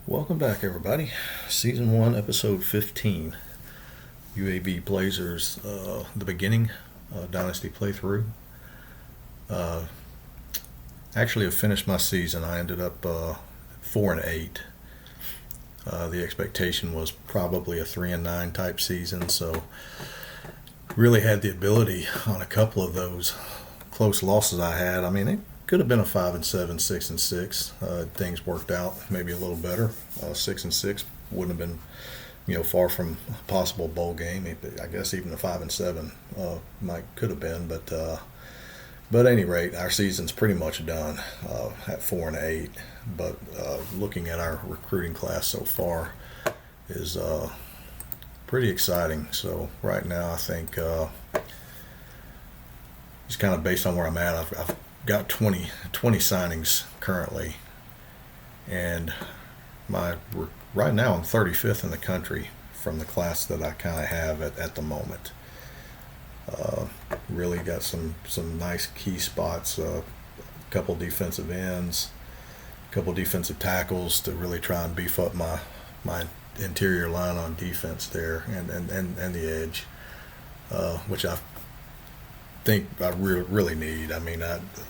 Welcome back, everybody. Season 1, Episode 15. UAB Blazers, the beginning, Dynasty playthrough. Actually, I finished my season. I ended up 4-8. The expectation was probably a 3-9 type season, so really had the ability on a couple of those close losses I had. I mean, it could have been a 5-7, 6-6. Things worked out maybe a little better. 6-6 wouldn't have been, far from a possible bowl game. I guess even a 5-7 could have been, but at any rate, our season's pretty much done at 4-8. But looking at our recruiting class so far is pretty exciting. So right now, I think just kind of based on where I'm at, I've got 20 signings currently, and right now I'm 35th in the country from the class that I kind of have at the moment. Really got some nice key spots, a couple defensive ends, a couple defensive tackles to really try and beef up my interior line on defense there, and the edge, which I think I really need. I mean,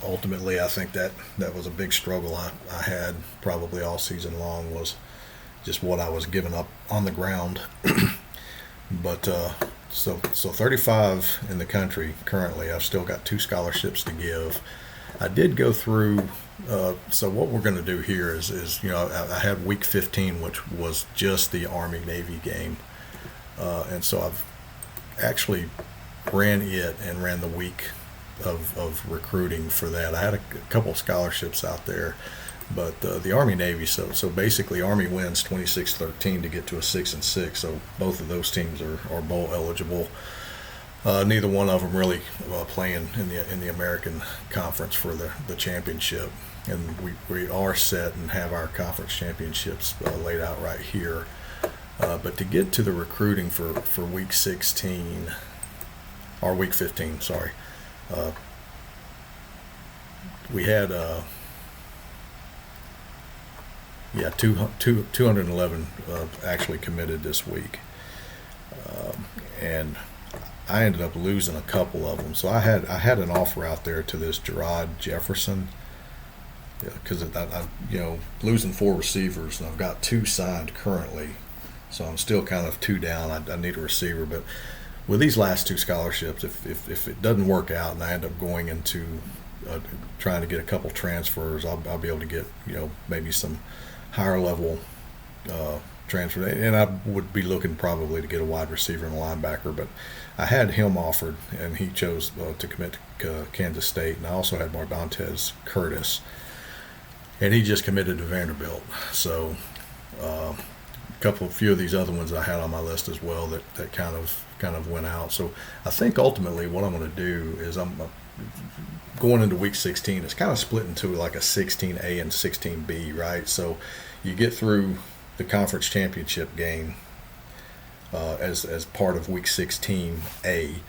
ultimately I think that was a big struggle I had probably all season long, was just what I was giving up on the ground. But so 35 in the country currently. I've still got 2 scholarships to give. I did go through. So what we're going to do here is I had week 15, which was just the Army-Navy game, and so I've actually ran the week of recruiting for that. I had a couple of scholarships out there, but the Army-Navy, so basically Army wins 26-13 to get to a 6-6, so both of those teams are bowl eligible. Neither one of them really playing in the American Conference for the championship, and we are set and have our conference championships laid out right here. But to get to the recruiting for week 16, or week 15, sorry, we had 211 actually committed this week, and I ended up losing a couple of them. So I had an offer out there to this Gerard Jefferson, because I losing 4 receivers, and I've got 2 signed currently, so I'm still kind of 2 down. I need a receiver, but with these last 2 scholarships, if it doesn't work out and I end up going into trying to get a couple transfers, I'll be able to get maybe some higher level transfer, and I would be looking probably to get a wide receiver and a linebacker. But I had him offered, and he chose to commit to Kansas State, and I also had Mardontez Curtis, and he just committed to Vanderbilt. So a few of these other ones I had on my list as well that kind of went out. So I think ultimately what I'm going to do is I'm going into week 16. It's kind of split into like a 16A and 16B, right? So you get through the conference championship game as part of week 16A,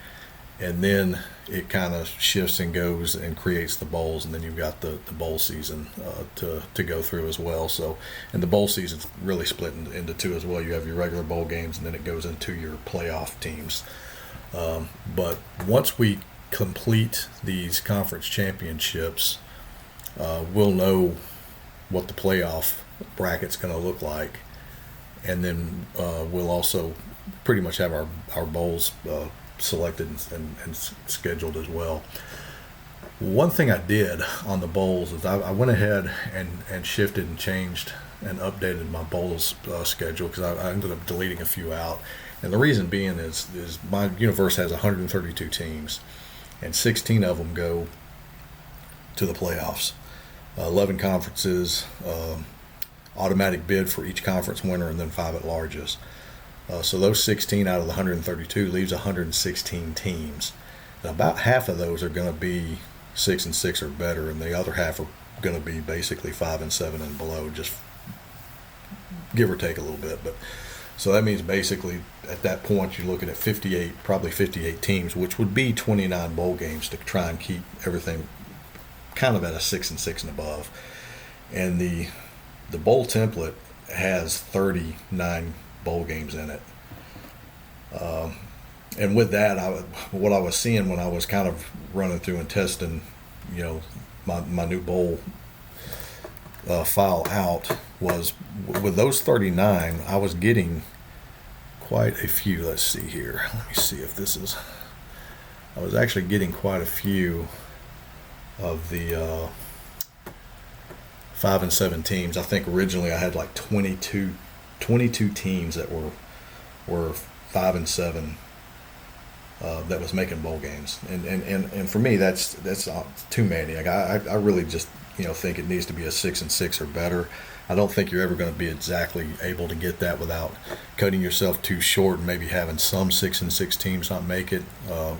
and then it kind of shifts and goes and creates the bowls, and then you've got the bowl season to go through as well. So, and the bowl season's really split into 2 as well. You have your regular bowl games, and then it goes into your playoff teams. But once we complete these conference championships, we'll know what the playoff bracket's going to look like, and then we'll also pretty much have our bowls selected and scheduled as well. One thing I did on the bowls is I went ahead and shifted and changed and updated my bowls schedule, because I ended up deleting a few out, and the reason being is my universe has 132 teams, and 16 of them go to the playoffs. 11 conferences, automatic bid for each conference winner, and then 5 at-larges. So those 16 out of the 132 leaves 116 teams. And about half of those are going to be 6-6 or better, and the other half are going to be basically 5-7 and below, just give or take a little bit. But so that means basically at that point you're looking at 58 teams, which would be 29 bowl games to try and keep everything kind of at a 6-6 and above. And the bowl template has 39 bowl games in it. And with that, what I was seeing when I was kind of running through and testing, my new bowl file out, was with those 39, I was getting quite a few. Let's see here. Let me see if this is. I was actually getting quite a few of the 5 and 7 teams. I think originally I had like 22 teams that were 5 and 7 that was making bowl games, and for me that's too many. Like I really just think it needs to be a 6 and 6 or better. I don't think you're ever going to be exactly able to get that without cutting yourself too short and maybe having some 6 and 6 teams not make it,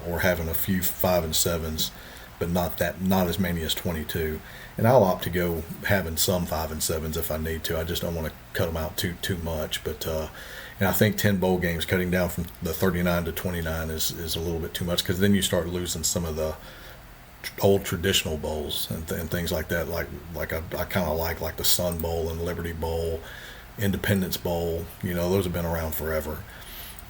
or having a few 5 and 7s, but not as many as 22. And I'll opt to go having some 5 and 7s if I need to. I just don't want to cut them out too much. But and I think 10 bowl games, cutting down from the 39 to 29 is a little bit too much, because then you start losing some of the old traditional bowls and things like that. Like I kind of like the Sun Bowl and Liberty Bowl, Independence Bowl. Those have been around forever.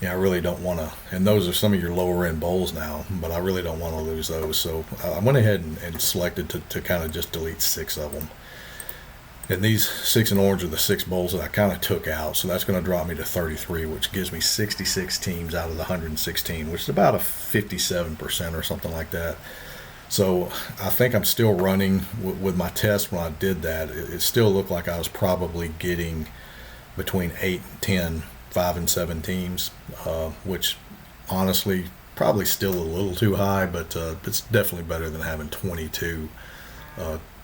I really don't want to, and those are some of your lower end bowls now, but I really don't want to lose those. So I went ahead and selected to kind of just delete 6 of them. And these 6 and orange are the 6 bowls that I kind of took out. So that's going to drop me to 33, which gives me 66 teams out of the 116, which is about a 57% or something like that. So I think I'm still running with my test. When I did that, it still looked like I was probably getting between 8 and 10 5 and 7 teams, which honestly probably still a little too high, but it's definitely better than having 22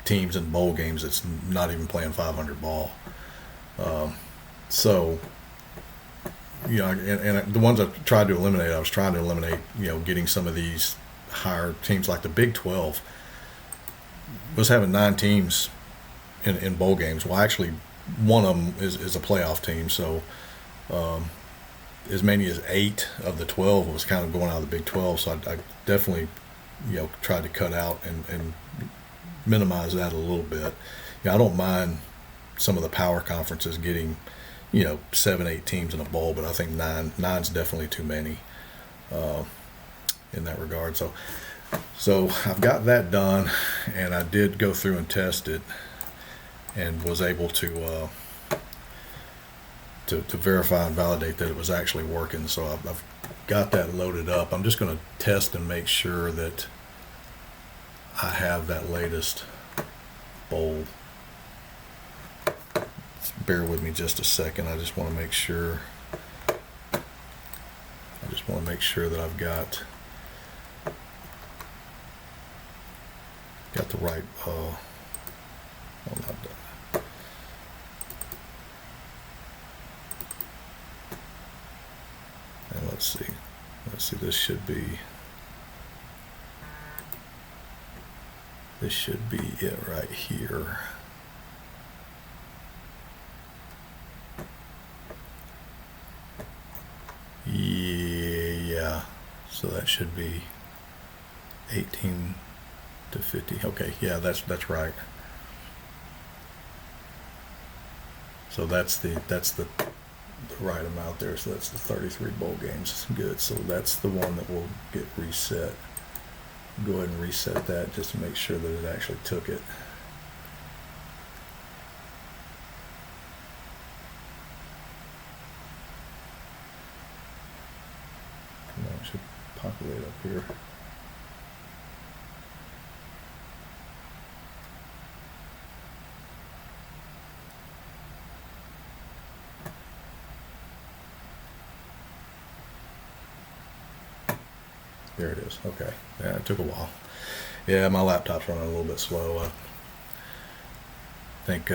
teams in bowl games that's not even playing 500 ball. So and the ones I tried to eliminate, I was trying to eliminate getting some of these higher teams. Like the Big 12 was having 9 teams in bowl games. Well, actually one of them is a playoff team, so as many as 8 of the 12 was kind of going out of the Big 12. So I definitely tried to cut out and minimize that a little bit. I don't mind some of the power conferences getting 7, 8 teams in a bowl, but I think nine's definitely too many in that regard. So I've got that done, and I did go through and test it and was able to verify and validate that it was actually working. So I've got that loaded up. I'm just going to test and make sure that I have that latest bowl. Bear with me just a second. I just want to make sure. That I've got the right. Not done. And let's see. This should be it right here. Yeah, so that should be 18 to 50. Okay, yeah, that's right. So that's the right amount there. So that's the 33 bowl games. Good. So that's the one that will get reset. Go ahead and reset that just to make sure that it actually took it. It should populate up here. There it is. Okay. Yeah, it took a while. Yeah, my laptop's running a little bit slow. I think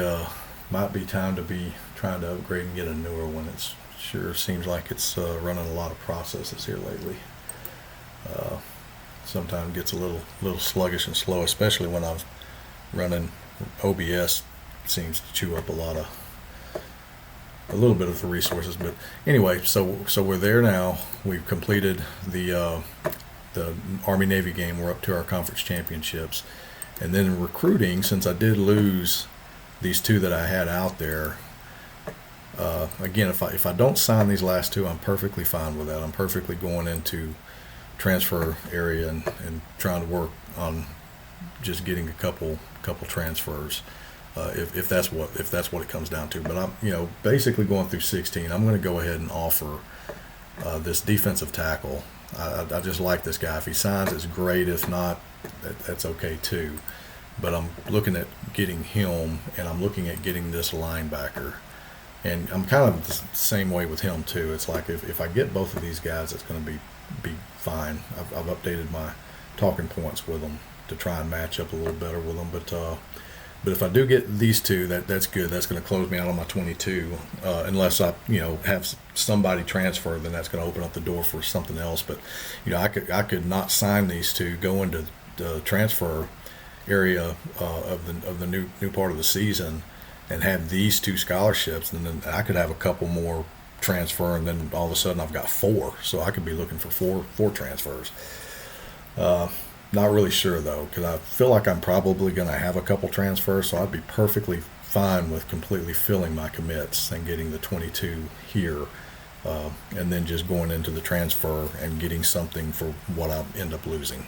might be time to be trying to upgrade and get a newer one. It sure seems like it's running a lot of processes here lately. Sometimes gets a little sluggish and slow, especially when I'm running OBS. Seems to chew up a little bit of the resources. But anyway, so we're there now. We've completed the Army-Navy game. We're up to our conference championships. And then in recruiting, since I did lose these 2 that I had out there, again, if I don't sign these last two, I'm perfectly fine with that. I'm perfectly going into transfer area and trying to work on just getting a couple transfers, if that's what it comes down to. But I'm basically going through 16. I'm going to go ahead and offer this defensive tackle. I just like this guy. If he signs, it's great. If not, that's okay too. But I'm looking at getting him, and I'm looking at getting this linebacker. And I'm kind of the same way with him too. It's like if I get both of these guys, it's going to be fine. I've updated my talking points with them to try and match up a little better with them. But if I do get these two, that's good. That's going to close me out on my 22. Unless I have somebody transfer, then that's going to open up the door for something else. But I could not sign these two, go into the transfer area of the new part of the season, and have these two scholarships, and then I could have a couple more transfer, and then all of a sudden I've got 4. So I could be looking for four transfers. Not really sure though, because I feel like I'm probably going to have a couple transfers, so I'd be perfectly fine with completely filling my commits and getting the 22 here, and then just going into the transfer and getting something for what I end up losing.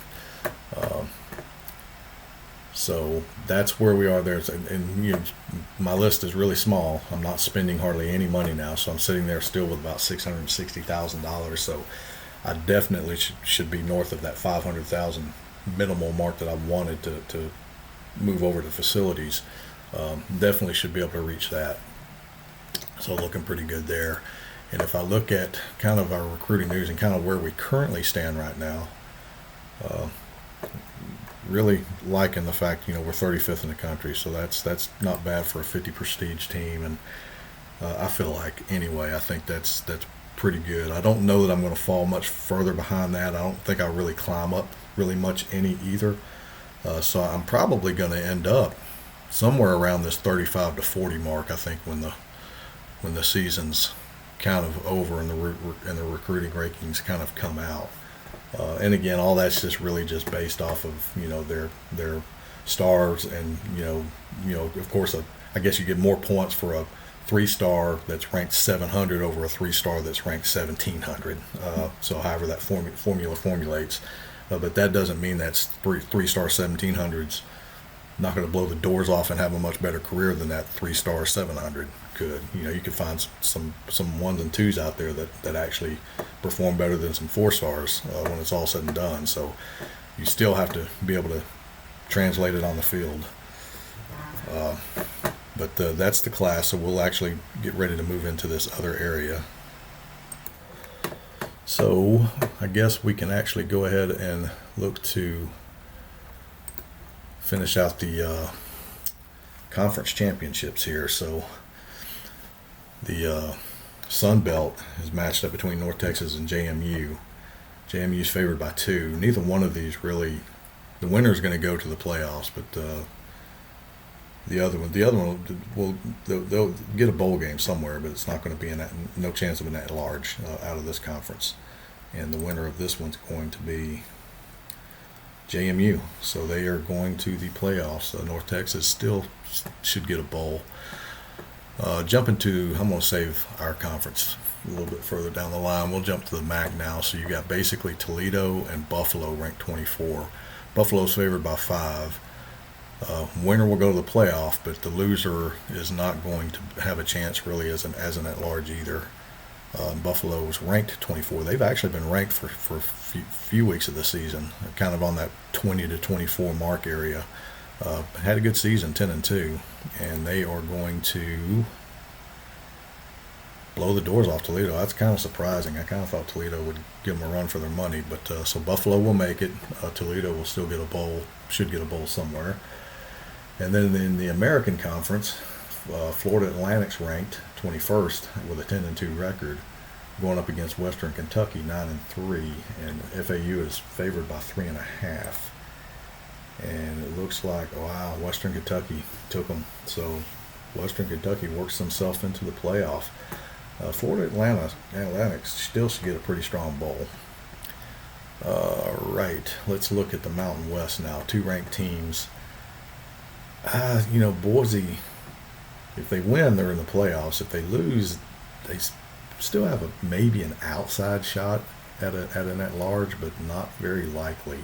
So that's where we are there. And my list is really small. I'm not spending hardly any money now, so I'm sitting there still with about $660,000. So I definitely should be north of that $500,000 minimal mark that I wanted to move over to facilities. Definitely should be able to reach that. So looking pretty good there. And if I look at kind of our recruiting news and kind of where we currently stand right now, really liking the fact we're 35th in the country, so that's not bad for a 50 prestige team, and I feel like anyway I think that's pretty good. I don't know that I'm going to fall much further behind that. I don't think I really climb up really much any either, so I'm probably going to end up somewhere around this 35 to 40 mark. I think when the season's kind of over and the recruiting rankings kind of come out. And again, all that's just really just based off of their stars, and of course I guess you get more points for a 3-star that's ranked 700 over a 3-star that's ranked 1700. So however that formula formulates, but that doesn't mean that's 3-star 1700s not going to blow the doors off and have a much better career than that 3-star 700 could. You could find some 1s and 2s out there that actually perform better than some 4-stars when it's all said and done. So you still have to be able to translate it on the field. But that's the class, so we'll actually get ready to move into this other area. So I guess we can actually go ahead and look to finish out the conference championships here. So the Sun Belt is matched up between North Texas and JMU. JMU's favored by 2. Neither one of these really, the winner is going to go to the playoffs, but the other one they'll get a bowl game somewhere, but it's not going to be no chance of an at-large out of this conference. And the winner of this one's going to be JMU, so they are going to the playoffs. North Texas still should get a bowl. Jumping to, I'm going to save our conference a little bit further down the line. We'll jump to the MAC now. So you got basically Toledo and Buffalo ranked 24. Buffalo's favored by 5. Winner will go to the playoff, but the loser is not going to have a chance really as an at-large either. Buffalo's ranked 24. They've actually been ranked for a few weeks of the season, kind of on that 20 to 24 mark area. Had a good season, 10-2, and they are going to blow the doors off Toledo. That's kind of surprising. I kind of thought Toledo would give them a run for their money, but so Buffalo will make it. Toledo will still get a bowl, should get a bowl somewhere. And then in the American Conference, Florida Atlantic's ranked 21st with a 10-2 record, going up against Western Kentucky 9-3, and FAU is favored by 3.5. And it looks like, wow, Western Kentucky took them. So Western Kentucky works themselves into the playoff. Florida Atlantic still should get a pretty strong bowl. Right, let's look at the Mountain West now. 2 ranked teams. Boise, if they win, they're in the playoffs. If they lose, they still have maybe an outside shot at an at large, but not very likely.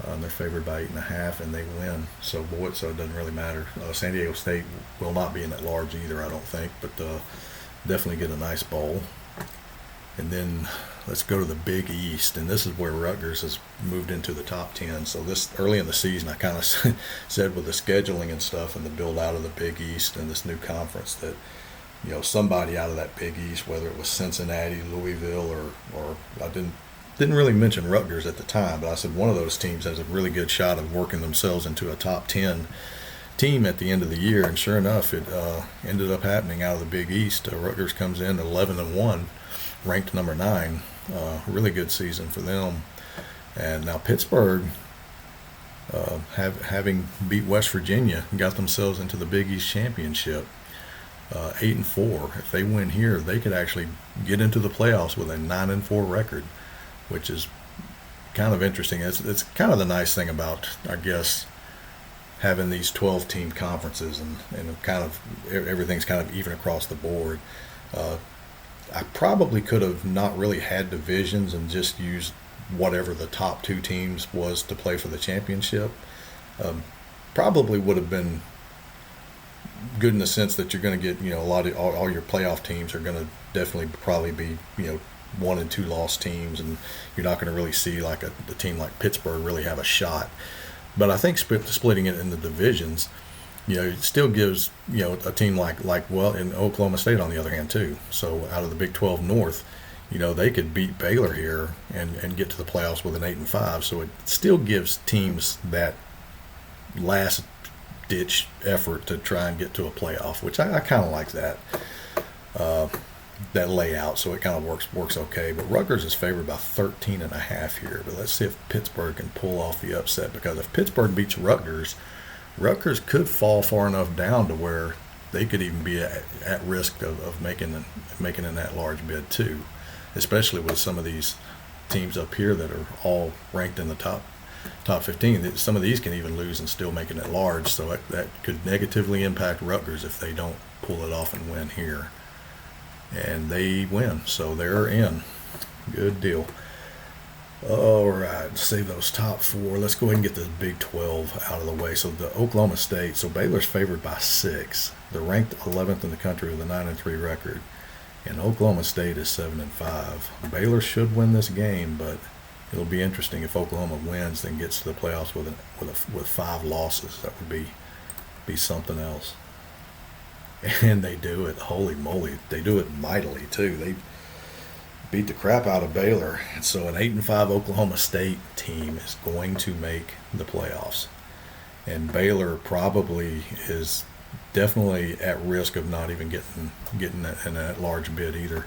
They're favored by 8.5, and they win. So it doesn't really matter. San Diego State will not be in at large either, I don't think, but definitely get a nice bowl. And then let's go to the Big East, and this is where Rutgers has moved into the top 10. So this early in the season, I kind of said with the scheduling and stuff and the build out of the Big East and this new conference that, somebody out of that Big East, whether it was Cincinnati, Louisville, or I didn't really mention Rutgers at the time, but I said one of those teams has a really good shot of working themselves into a top 10 team at the end of the year. And sure enough, it ended up happening out of the Big East. Rutgers comes in 11-1. Ranked number 9, really good season for them. And now Pittsburgh, having beat West Virginia, got themselves into the Big East championship, 8-4. If they win here, they could actually get into the playoffs with a 9-4 record, which is kind of interesting. It's kind of the nice thing about, I guess, having these 12-team conferences and kind of everything's kind of even across the board. I probably could have not really had divisions and just used whatever the top 2 teams was to play for the championship. Probably would have been good in the sense that you're going to get, a lot of all your playoff teams are going to definitely probably be, 1 and 2 loss teams, and you're not going to really see like a team like Pittsburgh really have a shot. But I think splitting it into divisions, it still gives, a team like in Oklahoma State on the other hand too. So out of the Big 12 North, they could beat Baylor here and get to the playoffs with an 8-5. So it still gives teams that last ditch effort to try and get to a playoff, which I kind of like that layout. So it kind of works okay. But Rutgers is favored by 13.5 here. But let's see if Pittsburgh can pull off the upset, because if Pittsburgh beats Rutgers could fall far enough down to where they could even be at risk of making an at-large bid too, especially with some of these teams up here that are all ranked in the top 15. Some of these can even lose and still make it at large, so that could negatively impact Rutgers if they don't pull it off and win here. And they win, so they're in. Good deal. All right, save those top 4. Let's go ahead and get the Big 12 out of the way. So the Oklahoma State, so Baylor's favored by 6. They're ranked 11th in the country with a 9-3 record, and Oklahoma State is 7-5. Baylor should win this game, but it'll be interesting if Oklahoma wins, then gets to the playoffs with 5 losses. That would be something else. And they do it. Holy moly, they do it mightily too. They beat the crap out of Baylor. So an 8-5 Oklahoma State team is going to make the playoffs. And Baylor probably is definitely at risk of not even getting an at-large bid either.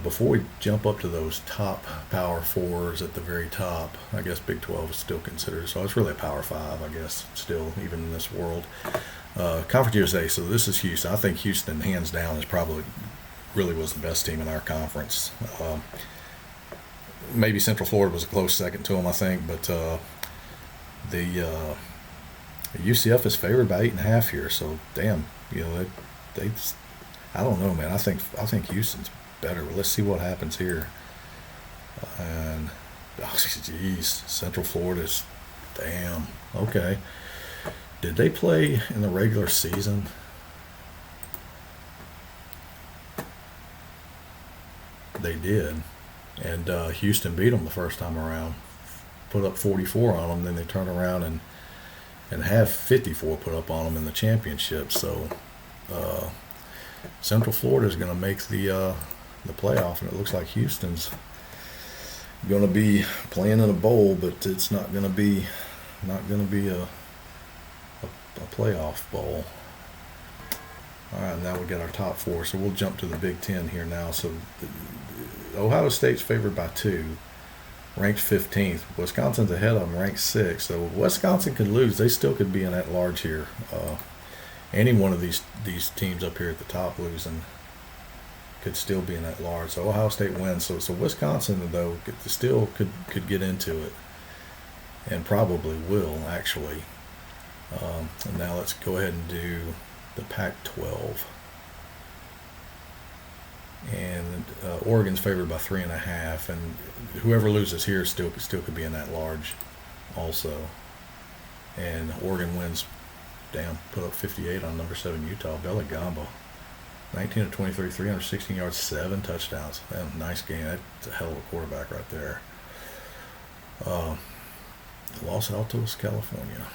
Before we jump up to those top Power 4s at the very top, I guess Big 12 is still considered. So it's really a Power 5, I guess, still, even in this world. Conference USA, so this is Houston. I think Houston, hands down, is probably really was the best team in our conference. Maybe Central Florida was a close second to them, I think, but the UCF is favored by 8.5 here. So damn, they I don't know, man. I think Houston's better. But let's see what happens here. And geez, Central Florida's damn okay. Did they play in the regular season? They did, and Houston beat them the first time around, put up 44 on them. Then they turn around and have 54 put up on them in the championship. So Central Florida is going to make the playoff, and it looks like Houston's going to be playing in a bowl, but it's not going to be a playoff bowl. All right, now we got our top 4, so we'll jump to the Big 10 here now. So Ohio State's favored by 2, ranked 15th. Wisconsin's ahead of them, ranked 6th. So Wisconsin could lose. They still could be in at large here. Any one of these teams up here at the top losing could still be in at large. So Ohio State wins. So Wisconsin, though, could get into it, and probably will, actually. And now let's go ahead and do the Pac-12. Oregon's favored by 3.5, and whoever loses here still could be in that large, also. And Oregon wins. Damn, put up 58 on number 7 Utah. Belly Gamba, 19 of 23, 316 yards, 7 touchdowns. Man, nice game. That's a hell of a quarterback right there. Los Altos, California.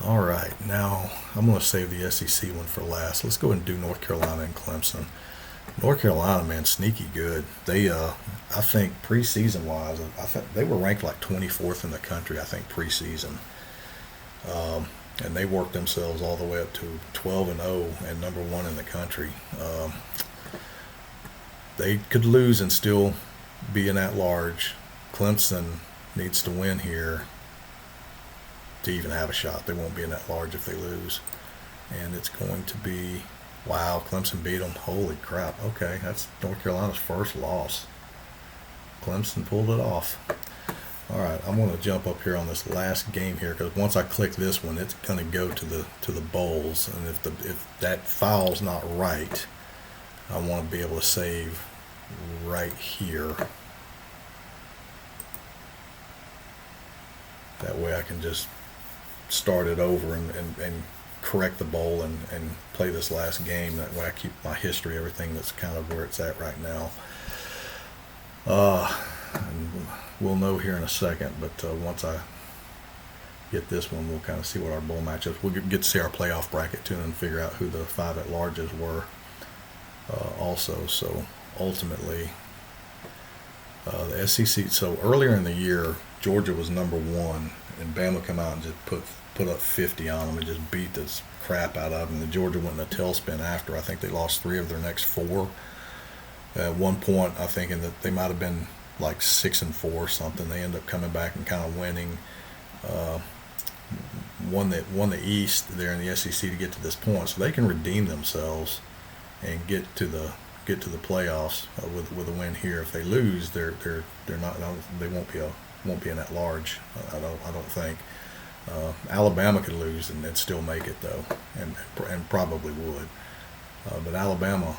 All right, now I'm going to save the SEC one for last. Let's go ahead and do North Carolina and Clemson. North Carolina, man, sneaky good. They, I think preseason wise, I think they were ranked like 24th in the country. I think preseason, and they worked themselves all the way up to 12-0 and number 1 in the country. They could lose and still be in at large. Clemson needs to win here to even have a shot. They won't be in that large if they lose. And it's going to be, wow, Clemson beat them. Holy crap. Okay, that's North Carolina's first loss. Clemson pulled it off. All right, I'm going to jump up here on this last game here, because once I click this one, it's going to go to the bowls. And if that file's not right, I want to be able to save right here. That way I can just start it over and correct the bowl and play this last game. That way I keep my history, everything that's kind of where it's at right now. And we'll know here in a second, but once I get this one, we'll kind of see what our bowl matchups. We'll get to see our playoff bracket too and figure out who the 5 at-larges were also. So ultimately, the SEC, so earlier in the year, Georgia was number 1, and Bama come out and just put up 50 on them and just beat the crap out of them. And Georgia went in a tailspin after. I think they lost 3 of their next 4. At one point, I think that they might have been like 6-4 or something. They end up coming back and kind of winning. Won the East there in the SEC to get to this point, so they can redeem themselves and get to the playoffs with a win here. If they lose, they're not. They won't be in that large. I don't think. Alabama could lose and still make it though, and probably would. But Alabama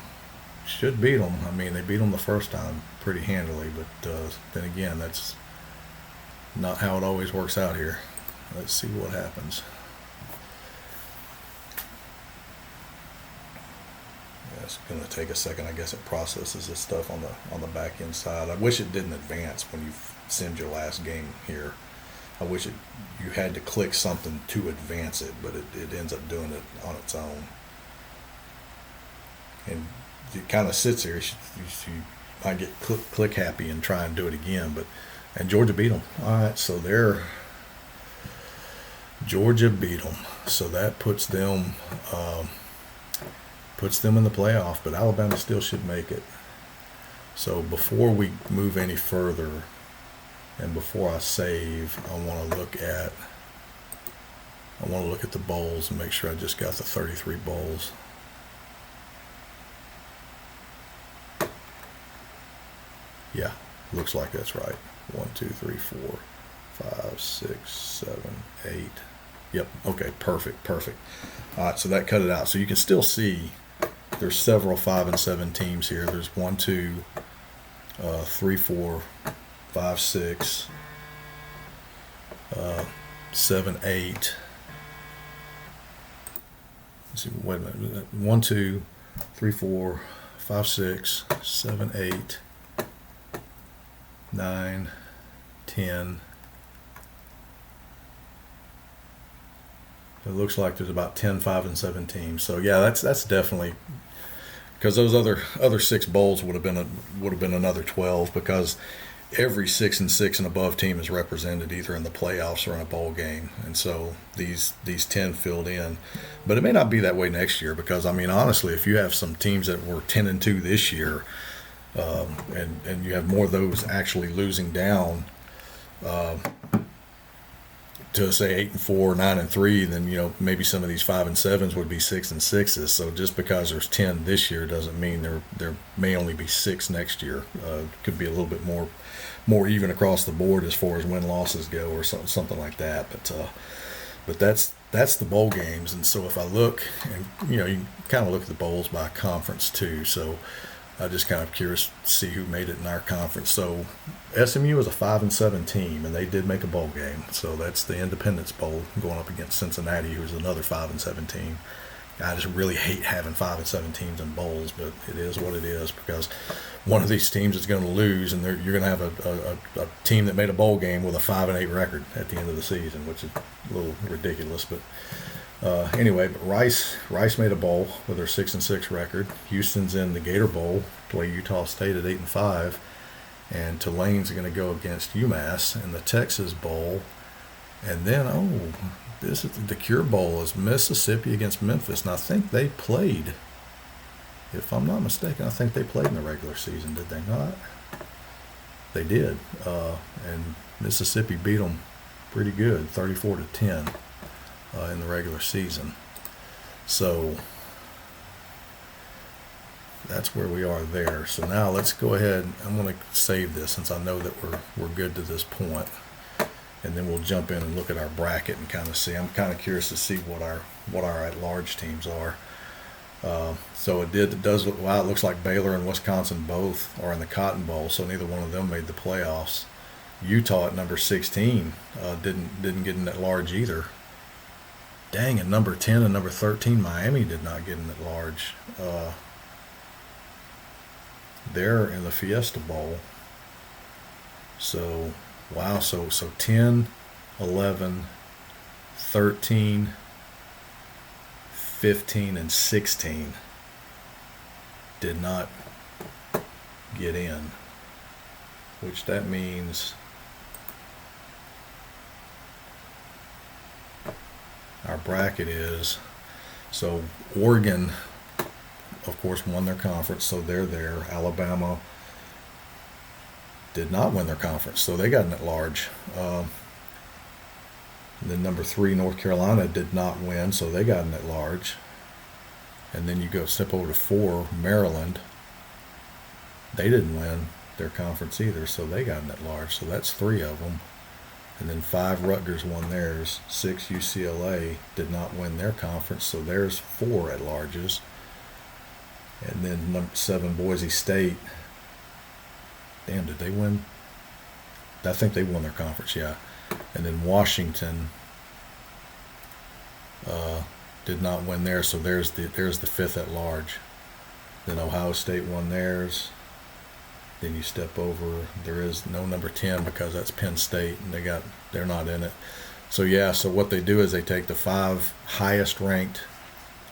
should beat them. I mean, they beat them the first time pretty handily, but then again, that's not how it always works out here. Let's see what happens. Yeah, it's going to take a second. I guess it processes this stuff on the back end side. I wish it didn't advance when you send your last game here. I wish you had to click something to advance it, but it ends up doing it on its own. And it kind of sits there. You might get click happy and try and do it again, and Georgia beat them. All right, so Georgia beat them, so that puts them in the playoff. But Alabama still should make it. So before we move any further, and before I save, I want to look at the bowls and make sure I just got the 33 bowls. Yeah, looks like that's right. 1, 2, 3, 4, 5, 6, 7, 8. Yep. Okay. Perfect. All right. So that cut it out. So you can still see there's several 5 and 7 teams here. There's 1, 2, 3, 4, 5, 6, 7, 8. Let's see. Wait a minute. 1, 2, 3, 4, 5, 6, 7, 8, 9, 10. It looks like there's about 10 5 and 7 teams. So yeah, that's definitely, because those other 6 bowls would have been another 12, because every 6 and 6 and above team is represented either in the playoffs or in a bowl game, and so these 10 filled in. But it may not be that way next year, because I mean, honestly, if you have some teams that were 10-2 this year, and you have more of those actually losing down to say 8-4, 9-3, then maybe some of these 5 and 7s would be 6 and 6s. So just because there's 10 this year doesn't mean there may only be 6 next year. Could be a little bit more even across the board as far as win losses go, or something like that. But that's the bowl games. And so if I look, and you can kind of look at the bowls by conference too. So I'm just kind of curious to see who made it in our conference. So SMU is a 5-7 team, and they did make a bowl game. So that's the Independence Bowl going up against Cincinnati, who's another 5-7 team. I just really hate having 5-7 teams in bowls, but it is what it is, because one of these teams is going to lose, and you're going to have a team that made a bowl game with a 5-8 record at the end of the season, which is a little ridiculous. But anyway, but Rice made a bowl with their 6-6 record. Houston's in the Gator Bowl, play Utah State at 8-5, and Tulane's going to go against UMass in the Texas Bowl, and then this is the Cure Bowl is Mississippi against Memphis, and I think they played. If I'm not mistaken, I think they played in the regular season. Did they not? They did, and Mississippi beat them pretty good, 34-10. In the regular season. So that's where we are there. So now let's go ahead. I'm going to save this since I know that we're good to this point, and then we'll jump in and look at our bracket and kind of see. I'm kind of curious to see what our at-large teams are. So it does look. Wow, it looks like Baylor and Wisconsin both are in the Cotton Bowl. So neither one of them made the playoffs. Utah at number 16 didn't get in at large either. Dang, and number 10 and number 13, Miami did not get in at large. They're in the Fiesta Bowl. So, wow, so 10, 11, 13, 15, and 16 did not get in, which that means our bracket is, so Oregon, of course, won their conference, so they're there. Alabama did not win their conference, so they got in at large. And then number 3, North Carolina, did not win, so they got in at large. And then you go step over to 4, Maryland. They didn't win their conference either, so they got in at large. So that's 3 of them. And then 5, Rutgers won theirs. 6, UCLA did not win their conference, so there's 4 at larges. And then number 7, Boise State. Damn, did they win? I think they won their conference, yeah. And then Washington did not win theirs, so there's the 5th at large. Then Ohio State won theirs. Then you step over, there is no number 10 because that's Penn State, and they're not in it. So yeah, so what they do is they take the 5 highest ranked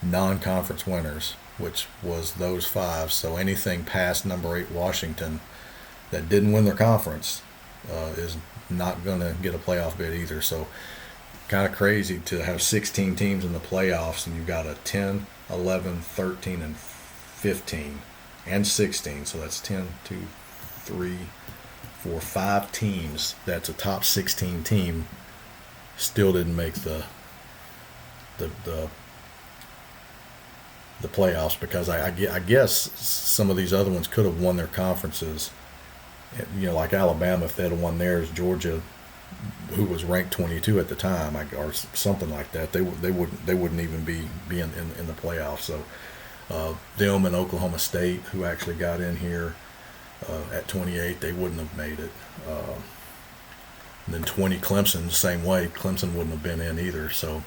non-conference winners, which was those 5. So anything past number 8 Washington that didn't win their conference is not going to get a playoff bid either. So kind of crazy to have 16 teams in the playoffs, and you've got a 10, 11, 13, and 15, and 16. So that's 10, 2, 3, 4, 5 teams. That's a top 16 team. Still didn't make the playoffs because I guess some of these other ones could have won their conferences. You know, like Alabama, if they'd have won theirs, Georgia, who was ranked 22 at the time, or something like that, they wouldn't even be in the playoffs. So them and Oklahoma State, who actually got in here at 28, they wouldn't have made it. And then 20, Clemson, the same way. Clemson wouldn't have been in either. So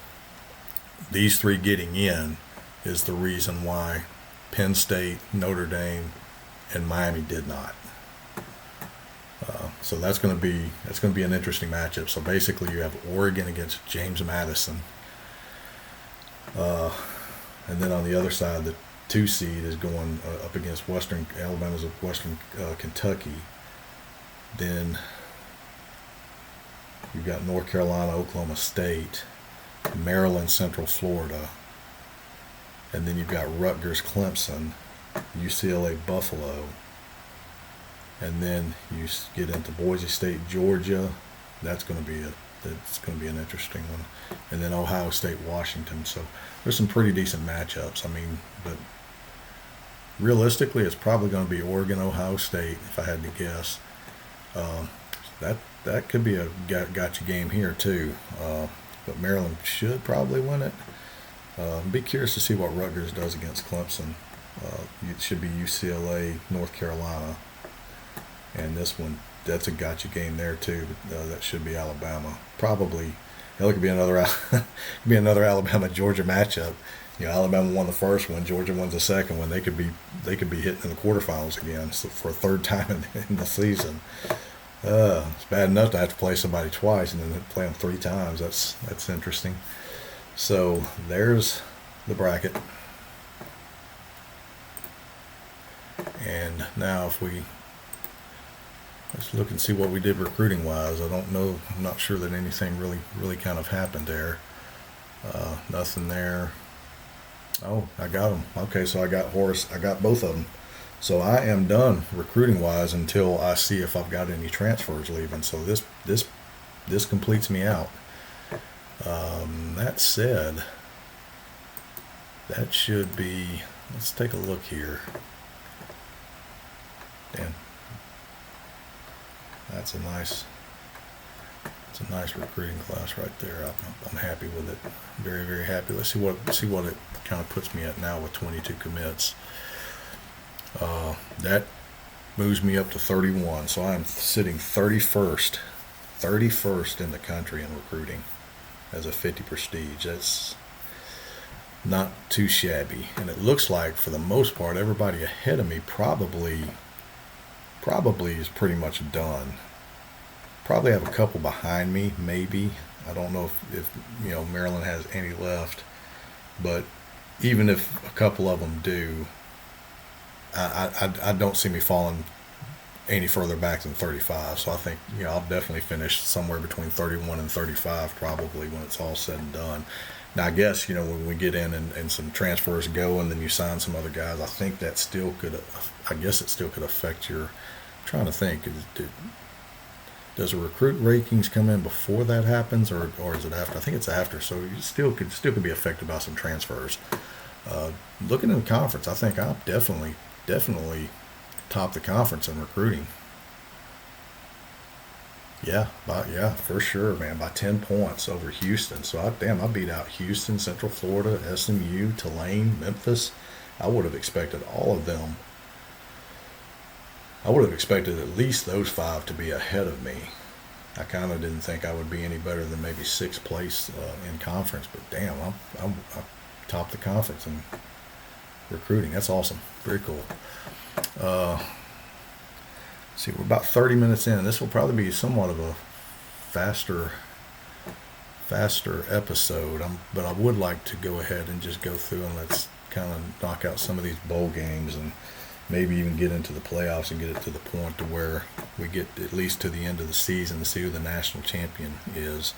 these 3 getting in is the reason why Penn State, Notre Dame, and Miami did not. So that's going to be an interesting matchup. So basically, you have Oregon against James Madison, and then on the other side, the 2 seed is going up against Alabama's of Western Kentucky. Then you've got North Carolina, Oklahoma State, Maryland, Central Florida, and then you've got Rutgers, Clemson, UCLA, Buffalo. And then you get into Boise State, Georgia. That's going to be an interesting one. And then Ohio State, Washington. So there's some pretty decent matchups. I mean, but realistically, it's probably going to be Oregon, Ohio State, if I had to guess. That could be a gotcha game here too. But Maryland should probably win it. Be curious to see what Rutgers does against Clemson. It should be UCLA, North Carolina, and this one, that's a gotcha game there too. That should be Alabama. Probably, hell, it could be another could be another Alabama Georgia matchup. Alabama won the first one, Georgia won the second one. They could be hitting in the quarterfinals again, so for a third time in the season. It's bad enough to have to play somebody twice and then play them 3 times. That's interesting. So there's the bracket. And now if let's look and see what we did recruiting wise. I don't know. I'm not sure that anything really kind of happened there. Nothing there. Oh, I got them. Okay, so I got Horace. I got both of them. So I am done recruiting wise until I see if I've got any transfers leaving. So this completes me out. That said, that should be. Let's take a look here. Damn. That's a nice recruiting class right there. I'm happy with it. Very, very happy. Let's see what it kind of puts me at now with 22 commits. That moves me up to 31. So I'm sitting 31st in the country in recruiting as a 50 prestige. That's not too shabby. And it looks like for the most part everybody ahead of me probably is pretty much done. Probably have a couple behind me, maybe. I don't know if Maryland has any left, but even if a couple of them do, I don't see me falling any further back than 35. So I think I'll definitely finish somewhere between 31 and 35 probably when it's all said and done. Now I guess when we get in and some transfers go and then you sign some other guys, I think that still could. I guess it still could affect your. I'm trying to think. Does the recruit rankings come in before that happens, or is it after? I think it's after. So you still could be affected by some transfers. Looking in the conference, I think I'll definitely top the conference in recruiting. Yeah, for sure, man. By 10 points over Houston. So I beat out Houston, Central Florida, SMU, Tulane, Memphis. I would have expected all of them. I would have expected at least those 5 to be ahead of me. I kind of didn't think I would be any better than maybe 6th place in conference, but damn, I topped the conference in recruiting. That's awesome. Very cool. See, we're about 30 minutes in. This will probably be somewhat of a faster episode. But I would like to go ahead and just go through and let's kind of knock out some of these bowl games and maybe even get into the playoffs and get it to the point to where we get at least to the end of the season to see who the national champion is,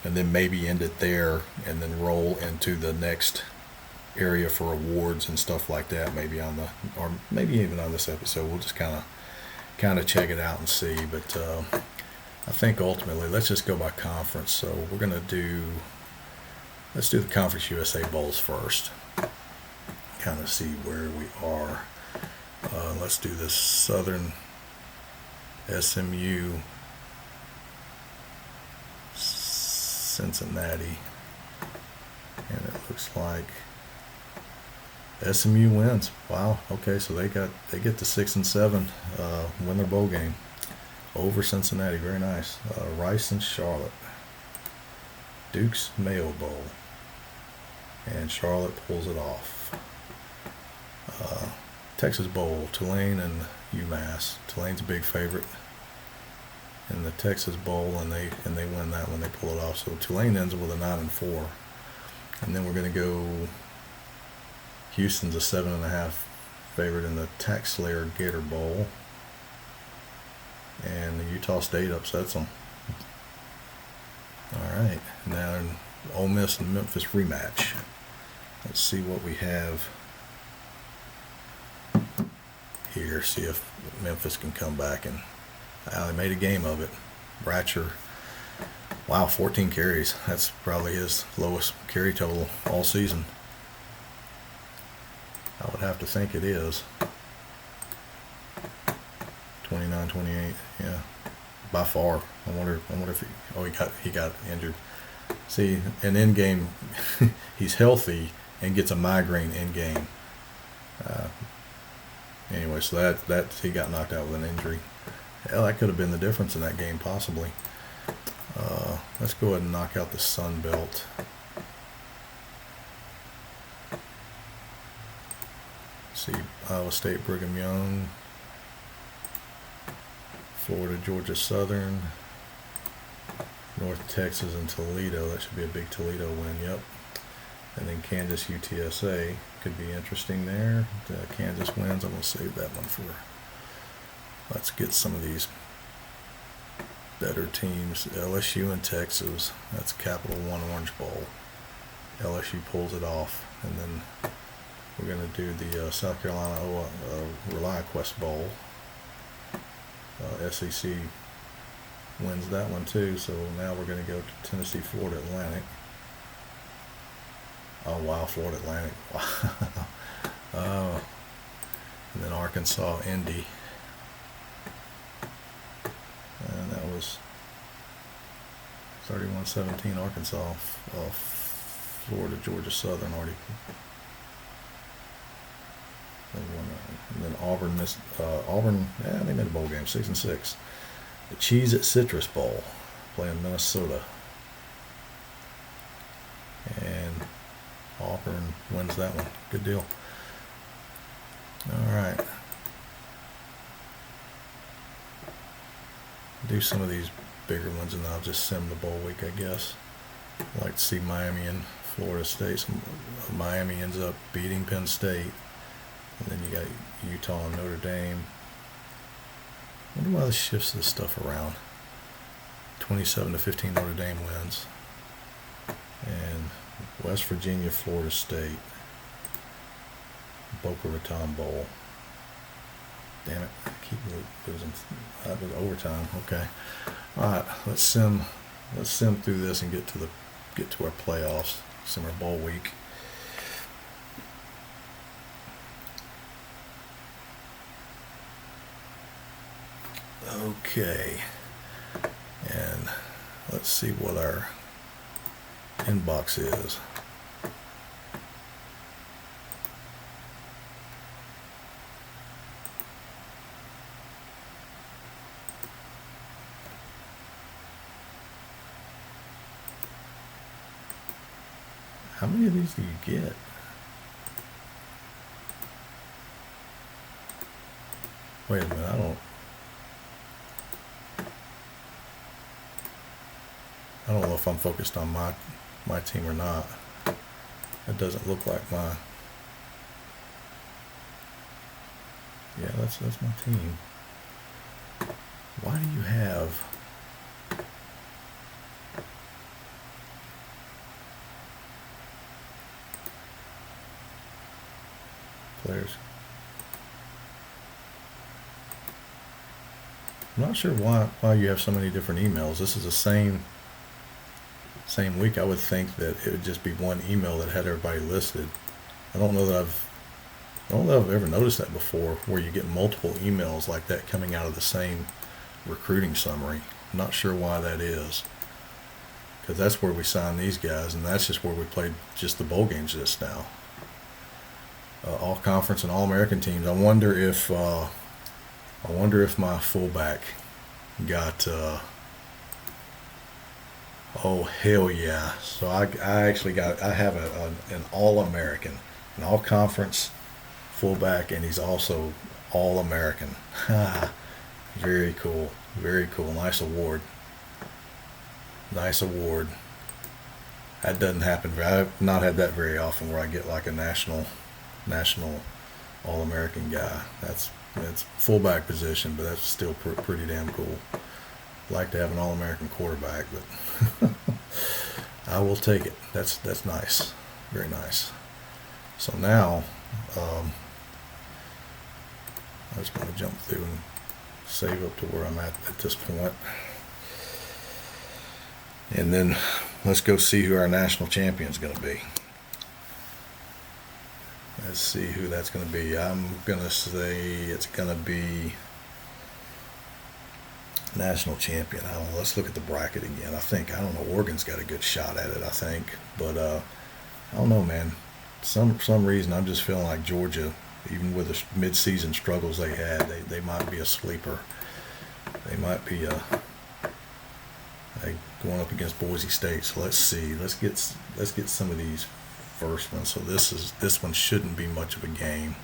and then maybe end it there and then roll into the next area for awards and stuff like that. Maybe or maybe even on this episode, we'll just kind of check it out and see. But I think ultimately, let's just go by conference. So let's do the Conference USA Bowls first. Kind of see where we are. Let's do this Southern SMU Cincinnati, and it looks like SMU wins. Wow. Okay, so they get to 6 and 7, win their bowl game over Cincinnati. Very nice. Rice and Charlotte, Duke's Mayo Bowl, and Charlotte pulls it off. Texas Bowl, Tulane and UMass. Tulane's a big favorite in the Texas Bowl, and they win that when they pull it off. So Tulane ends with a 9 and 4, and then we're going to go. Houston's a 7.5 favorite in the Tax Slayer Gator Bowl, and the Utah State upsets them. All right, now Ole Miss and Memphis rematch. Let's see what we have here. See if Memphis can come back, and they made a game of it. Bratcher, wow, 14 carries. That's probably his lowest carry total all season. I would have to think it is. 29-28, yeah, by far. I wonder if he got injured. See, an in game, he's healthy and gets a migraine in game. anyway, so that he got knocked out with an injury. Hell, that could have been the difference in that game, possibly. Let's go ahead and knock out the Sun Belt. See, Iowa State, Brigham Young, Florida, Georgia Southern, North Texas, and Toledo. That should be a big Toledo win. Yep. And then Kansas, UTSA could be interesting there. Kansas wins. I'm gonna save that one for. Let's get some of these better teams. LSU and Texas. That's Capital One Orange Bowl. LSU pulls it off, and then we're going to do the South Carolina ReliaQuest Bowl. SEC wins that one too, so now we're going to go to Tennessee, Florida Atlantic. Oh wow, Florida Atlantic. Wow. And then Arkansas, Indy. And that was 31-17 Arkansas. Florida, Georgia Southern already. And then Auburn missed. Auburn, yeah, they made a bowl game, 6-6. The Cheez-It Citrus Bowl, playing Minnesota. And Auburn wins that one. Good deal. All right. Do some of these bigger ones, and I'll just sim the bowl week, I guess. I'd like to see Miami and Florida State. Miami ends up beating Penn State, and then you got Utah and Notre Dame. I wonder why this shifts this stuff around. 27-15 Notre Dame wins, and West Virginia, Florida State, Boca Raton Bowl. Damn it, I keep losing. That was overtime. Okay. All right, let's sim through this and get to our playoffs. Sim our bowl week. Okay. And let's see what our inbox is. How many of these do you get? Wait a minute, I don't know if I'm focused on my team or not. That doesn't look like my. Yeah, that's my team. Why do you have players? I'm not sure why you have so many different emails. This is the same week. I would think that it would just be one email that had everybody listed. I don't know that I've ever noticed that before, where you get multiple emails like that coming out of the same recruiting summary. I'm not sure why that is, because that's where we signed these guys, and that's just where we played just the bowl games just now. All conference and all American teams. I wonder if my fullback got. Oh hell yeah! So I have an All-American, an All-Conference fullback, and he's also All-American. Very cool, very cool. Nice award. Nice award. That doesn't happen. I've not had that very often, where I get like a national All-American guy. It's fullback position, but that's still pretty damn cool. Like to have an All-American quarterback, but I will take it. That's nice, very nice. So now I just want to jump through and save up to where I'm at this point, and then let's go see who our national champion is going to be. Let's see who that's going to be. I'm going to say it's going to be national champion. I don't know. Let's look at the bracket again. I don't know. Oregon's got a good shot at it, I think. But I don't know, man. Some reason I'm just feeling like Georgia even with the mid-season struggles they had, they might be a sleeper. They might be going up against Boise State. So let's see. Let's get some of these first ones. So this one shouldn't be much of a game.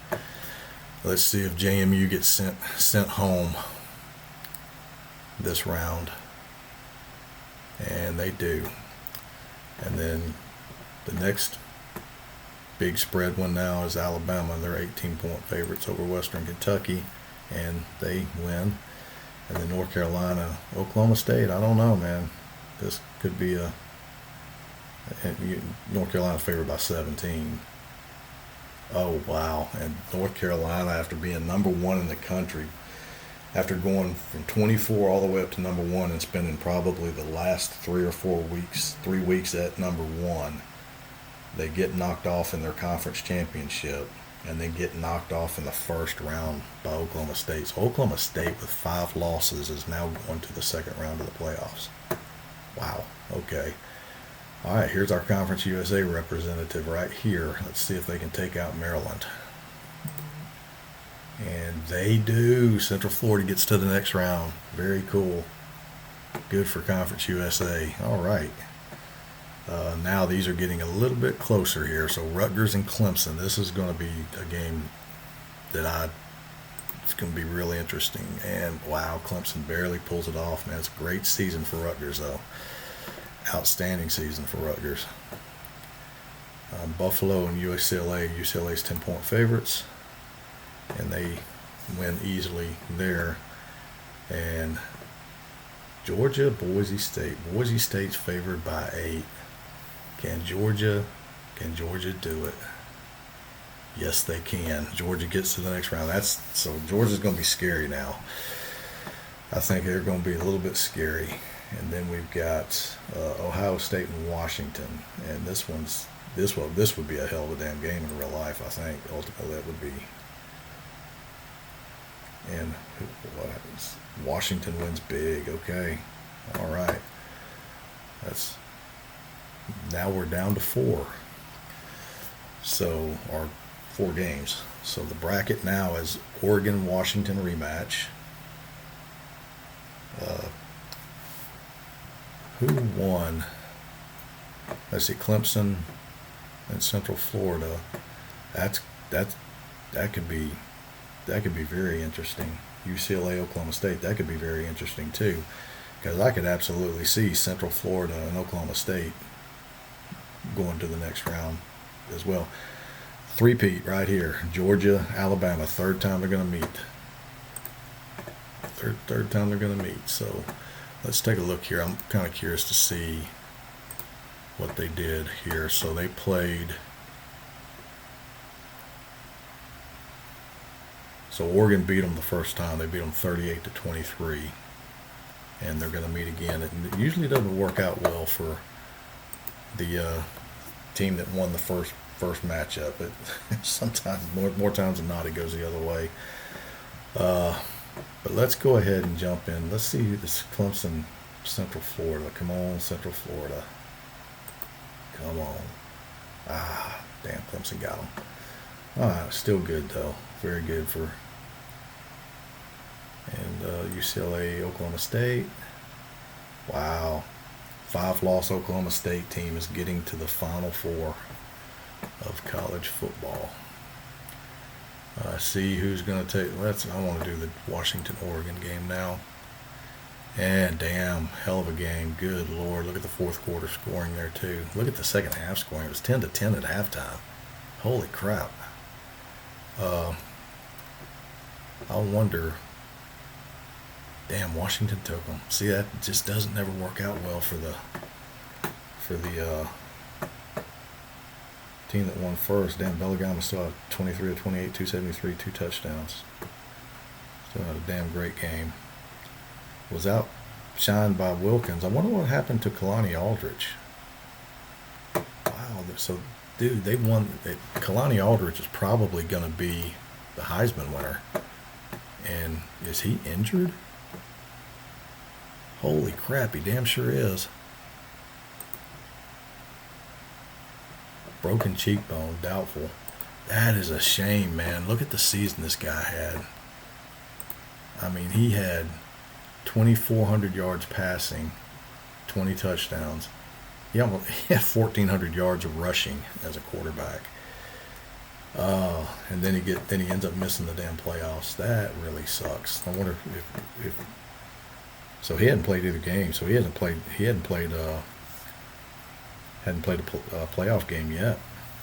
Let's see if JMU gets sent home this round, and they do. And then the next big spread one now is Alabama. They're 18-point favorites over Western Kentucky, and they win. And then North Carolina, Oklahoma State. I don't know, man. This could be North Carolina favored by 17. Oh, wow. And North Carolina, after being number one in the country, after going from 24 all the way up to number one and spending probably the last 3 weeks at number one, they get knocked off in their conference championship, and they get knocked off in the first round by Oklahoma State. So Oklahoma State, with 5 losses, is now going to the second round of the playoffs. Wow. Okay. All right, here's our Conference USA representative right here. Let's see if they can take out Maryland. And they do. Central Florida gets to the next round. Very cool. Good for Conference USA. All right. Now these are getting a little bit closer here. So Rutgers and Clemson. This is going to be a game that it's going to be really interesting. And wow, Clemson barely pulls it off, man. It's a great season for Rutgers, though. Outstanding season for Rutgers. Buffalo and UCLA. UCLA's 10-point favorites, and they win easily there. And Georgia, Boise State. Boise State's favored by 8. Can Georgia do it? Yes, they can. Georgia gets to the next round. So Georgia's going to be scary now. I think they're going to be a little bit scary. And then we've got Ohio State and Washington. And this would be a hell of a damn game in real life, I think. Ultimately, that would be. And what happens? Washington wins big. Okay. All right. Now we're down to 4. So, or 4 games. So the bracket now is Oregon-Washington rematch. Who won? Let's see, Clemson and Central Florida. That could be very interesting. UCLA, Oklahoma State. That could be very interesting too, because I could absolutely see Central Florida and Oklahoma State going to the next round as well. Three-peat right here. Georgia, Alabama. Third time they're going to meet. Third time they're going to meet. So let's take a look here. I'm kind of curious to see what they did here. So they played. So Oregon beat them the first time. They beat them 38-23. And they're going to meet again. It usually doesn't work out well for the team that won the first matchup. It sometimes more times than not it goes the other way. But let's go ahead and jump in. Let's see this Clemson, Central Florida. Come on, Central Florida. Come on. Damn, Clemson got them. All right, still good though. Very good for. And UCLA, Oklahoma State. Wow. 5-loss Oklahoma State team is getting to the Final Four of college football. See who's going to take. I want to do the Washington-Oregon game now. And damn, hell of a game. Good Lord. Look at the fourth quarter scoring there, too. Look at the second half scoring. It was 10-10 at halftime. Holy crap. I wonder. Damn, Washington took them. See, that just doesn't never work out well for the team that won first. Damn, Bellingham still had 23 of 28, 273, 2 touchdowns. Still had a damn great game. Was outshined by Wilkins. I wonder what happened to Kalani Aldridge. Wow, so dude, they won. Kalani Aldridge is probably going to be the Heisman winner. And is he injured? Holy crap, he damn sure is. Broken cheekbone, doubtful. That is a shame, man. Look at the season this guy had. I mean, he had 2,400 yards passing, 20 touchdowns. He had 1,400 yards of rushing as a quarterback. And then he ends up missing the damn playoffs. That really sucks. I wonder if so he hadn't played either game. So he hadn't played a playoff game yet.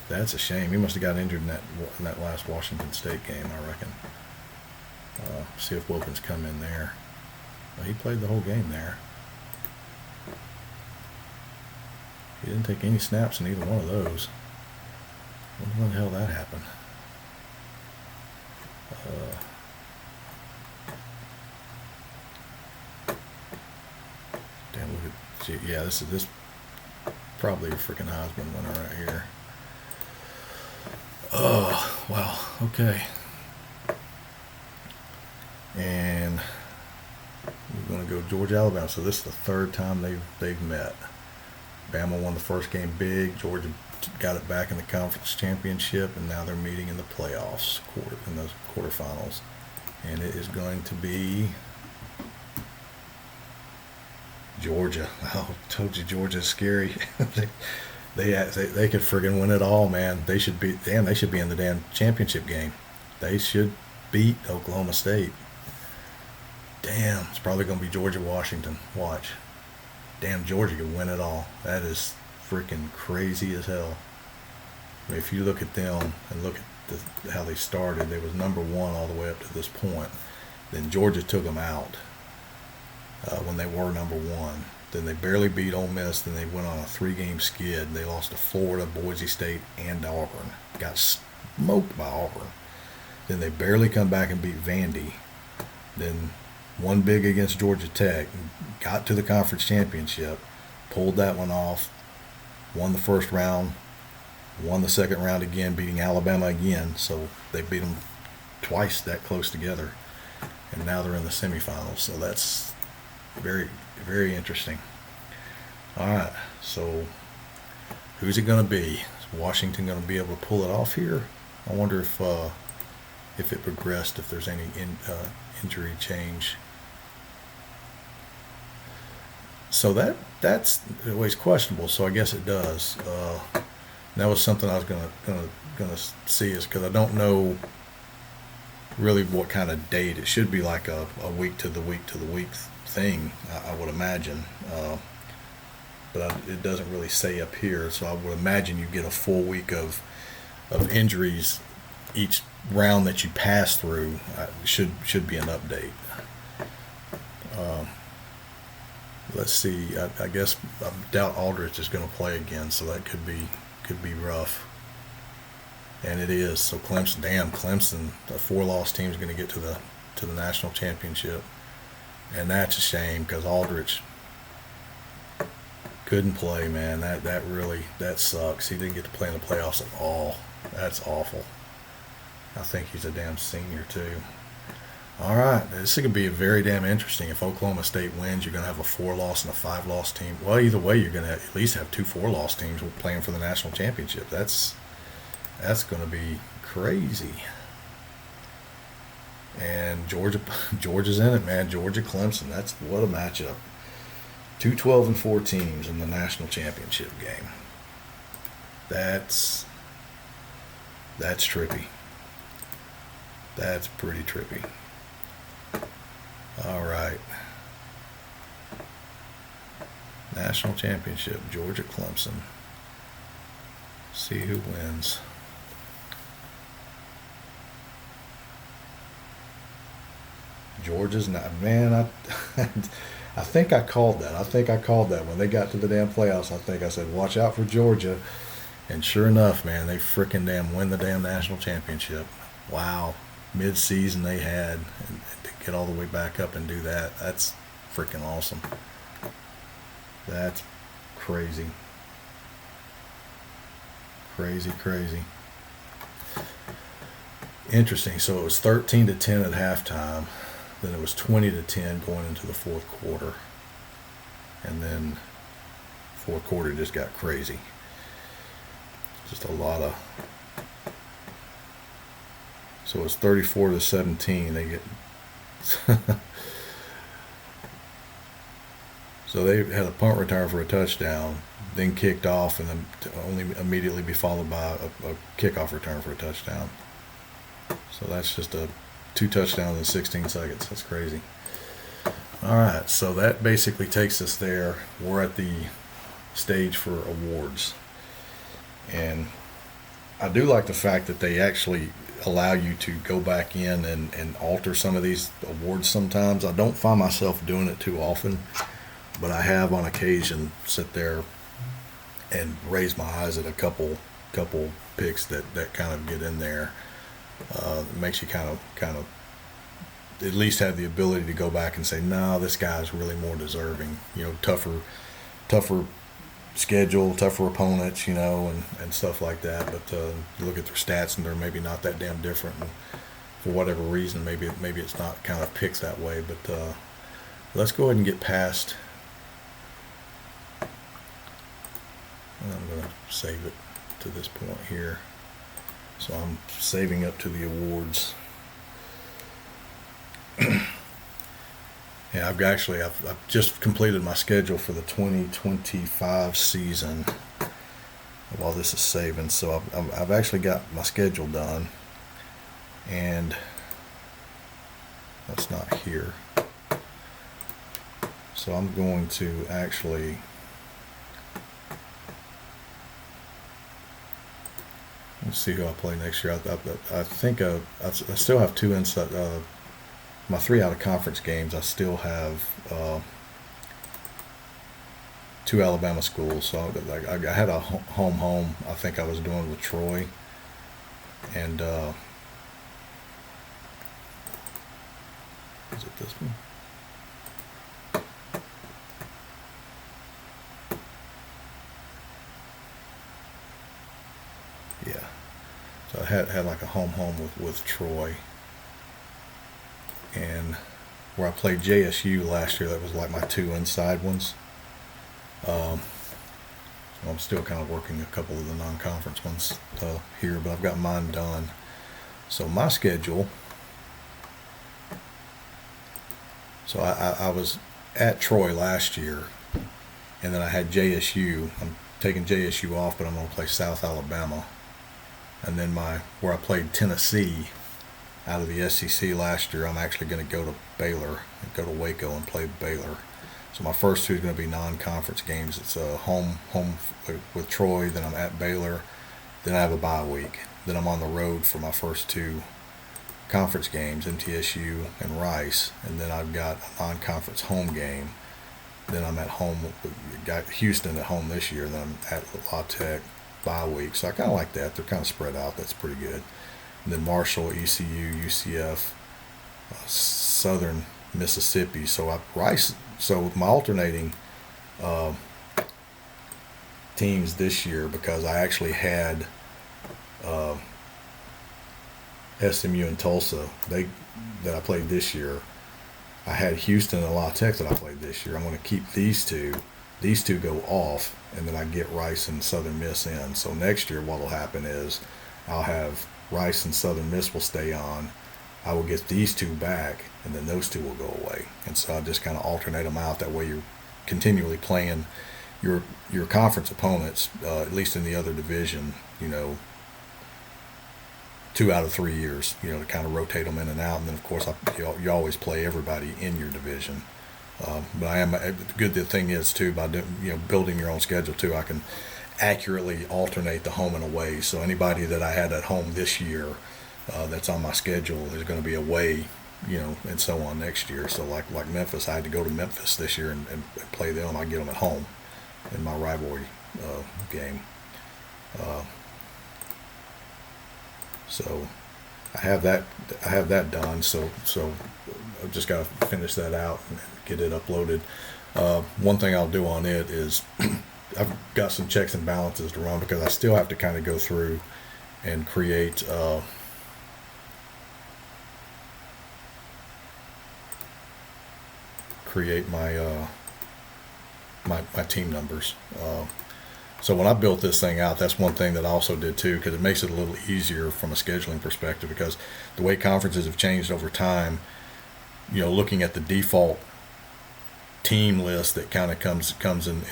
That's a shame. He must have got injured in that last Washington State game, I reckon. See if Wilkins come in there. Well, he played the whole game there. He didn't take any snaps in either one of those. When the hell that happened? Damn, look at, yeah, this probably a freaking Heisman winner right here. Oh, wow, okay. And we're going to go Georgia, Alabama. So this is the third time they've met. Bama won the first game big. Georgia got it back in the conference championship, and now they're meeting in the playoffs, in the quarterfinals. And it is going to be Georgia. Oh, I told you Georgia's scary. they could friggin' win it all, man. They should be in the damn championship game. They should beat Oklahoma State. Damn, it's probably going to be Georgia, Washington. Watch. Damn, Georgia could win it all. That is freaking crazy as hell. I mean, if you look at them and look at how they started, they was number one all the way up to this point. Then Georgia took them out when they were number one. Then they barely beat Ole Miss. Then they went on a 3-game skid. They lost to Florida, Boise State, and Auburn. Got smoked by Auburn. Then they barely come back and beat Vandy. Then won big against Georgia Tech, got to the conference championship, pulled that one off, won the first round, won the second round again, beating Alabama again. So they beat them twice that close together. And now they're in the semifinals. So that's very, very interesting. All right, so who's it going to be? Is Washington going to be able to pull it off here? I wonder if it progressed, if there's any injury change. So that's always questionable. So I guess it does. That was something I was gonna see, is because I don't know really what kind of date. It should be like a week to the week thing, I would imagine. But it doesn't really say up here. So I would imagine you get a full week of injuries each round that you pass through. Should be an update. Let's see. I guess I doubt Aldrich is going to play again, so that could be rough. And it is. So Clemson, the 4-loss team is going to get to the national championship, and that's a shame because Aldrich couldn't play. Man, that sucks. He didn't get to play in the playoffs at all. That's awful. I think he's a damn senior too. All right, this is going to be very damn interesting. If Oklahoma State wins, you're going to have a 4-loss and a 5-loss team. Well, either way, you're going to at least have 2 4-loss teams playing for the national championship. That's going to be crazy. And Georgia's in it, man. Georgia, Clemson. That's what a matchup. 2 12-4 teams in the national championship game. That's trippy. That's pretty trippy. All right. National championship, Georgia, Clemson. See who wins. Georgia's not, man. I think I called that. When they got to the damn playoffs. I said, watch out for Georgia. And sure enough, man, they frickin' damn win the damn national championship. Wow. Mid-season they had, and to get all the way back up and do that, that's freaking awesome. That's crazy. Crazy. Interesting. So it was 13-10 at halftime. Then it was 20-10 going into the fourth quarter. And then fourth quarter just got crazy. Just a lot of So it's 34-17. They get so they had a punt return for a touchdown, then kicked off, and then to only immediately be followed by a kickoff return for a touchdown. So that's just 2 touchdowns in 16 seconds. That's crazy. All right, so that basically takes us there. We're at the stage for awards. And I do like the fact that they actually allow you to go back in and alter some of these awards sometimes. I don't find myself doing it too often, but I have on occasion sit there and raise my eyes at a couple picks that kind of get in there. It makes you kind of at least have the ability to go back and say, no, this guy's really more deserving. You know, tougher schedule, tougher opponents, you know, and stuff like that. But you look at their stats and they're maybe not that damn different. And for whatever reason, maybe it's not kind of picked that way. But let's go ahead and get past. I'm going to save it to this point here. So I'm saving up to the awards. Yeah, I've just completed my schedule for the 2025 season while this is saving. So I've actually got my schedule done, and that's not here. So I'm going to actually let's see who I play next year. I think I still have 2 inside. My 3 out of conference games, I still have 2 Alabama schools. So I had a home. I think I was doing with Troy, and is it this one? Yeah. So I had like a home with Troy. And where I played JSU last year, that was like my 2 inside ones. So I'm still kind of working a couple of the non-conference ones here, but I've got mine done. So my schedule. So I was at Troy last year, and then I had JSU. I'm taking JSU off, but I'm going to play South Alabama. And then where I played Tennessee out of the SEC last year, I'm actually going to go to Baylor, go to Waco and play Baylor. So my first 2 is going to be non-conference games. It's home with Troy, then I'm at Baylor, then I have a bye week. Then I'm on the road for my first 2 conference games, MTSU and Rice, and then I've got a non-conference home game. Then I'm at home, got Houston at home this year, then I'm at La Tech, bye week. So I kind of like that. They're kind of spread out. That's pretty good. And then Marshall, ECU, UCF, Southern Mississippi. So Rice. So my alternating teams this year, because I actually had SMU and Tulsa that I played this year. I had Houston and La Tech that I played this year. I'm going to keep these 2. These 2 go off, and then I get Rice and Southern Miss in. So next year what will happen is I'll have Rice and Southern Miss will stay on. I will get these 2 back, and then those 2 will go away. And so I just kind of alternate them out. That way you're continually playing your conference opponents, at least in the other division, you know, 2 out of 3 years, you know, to kind of rotate them in and out. And then, of course, you always play everybody in your division. But the thing is, too, by building your own schedule, too, I can accurately alternate the home and away. So anybody that I had at home this year that's on my schedule is going to be away, you know, and so on next year. So like Memphis, I had to go to Memphis this year and play them. I get them at home in my rivalry game. So I have that done. So I've just got to finish that out and get it uploaded. One thing I'll do on it is I've got some checks and balances to run, because I still have to kind of go through and create my my team numbers. So when I built this thing out, that's one thing that I also did too, because it makes it a little easier from a scheduling perspective. Because the way conferences have changed over time, looking at the default team list that kind of comes in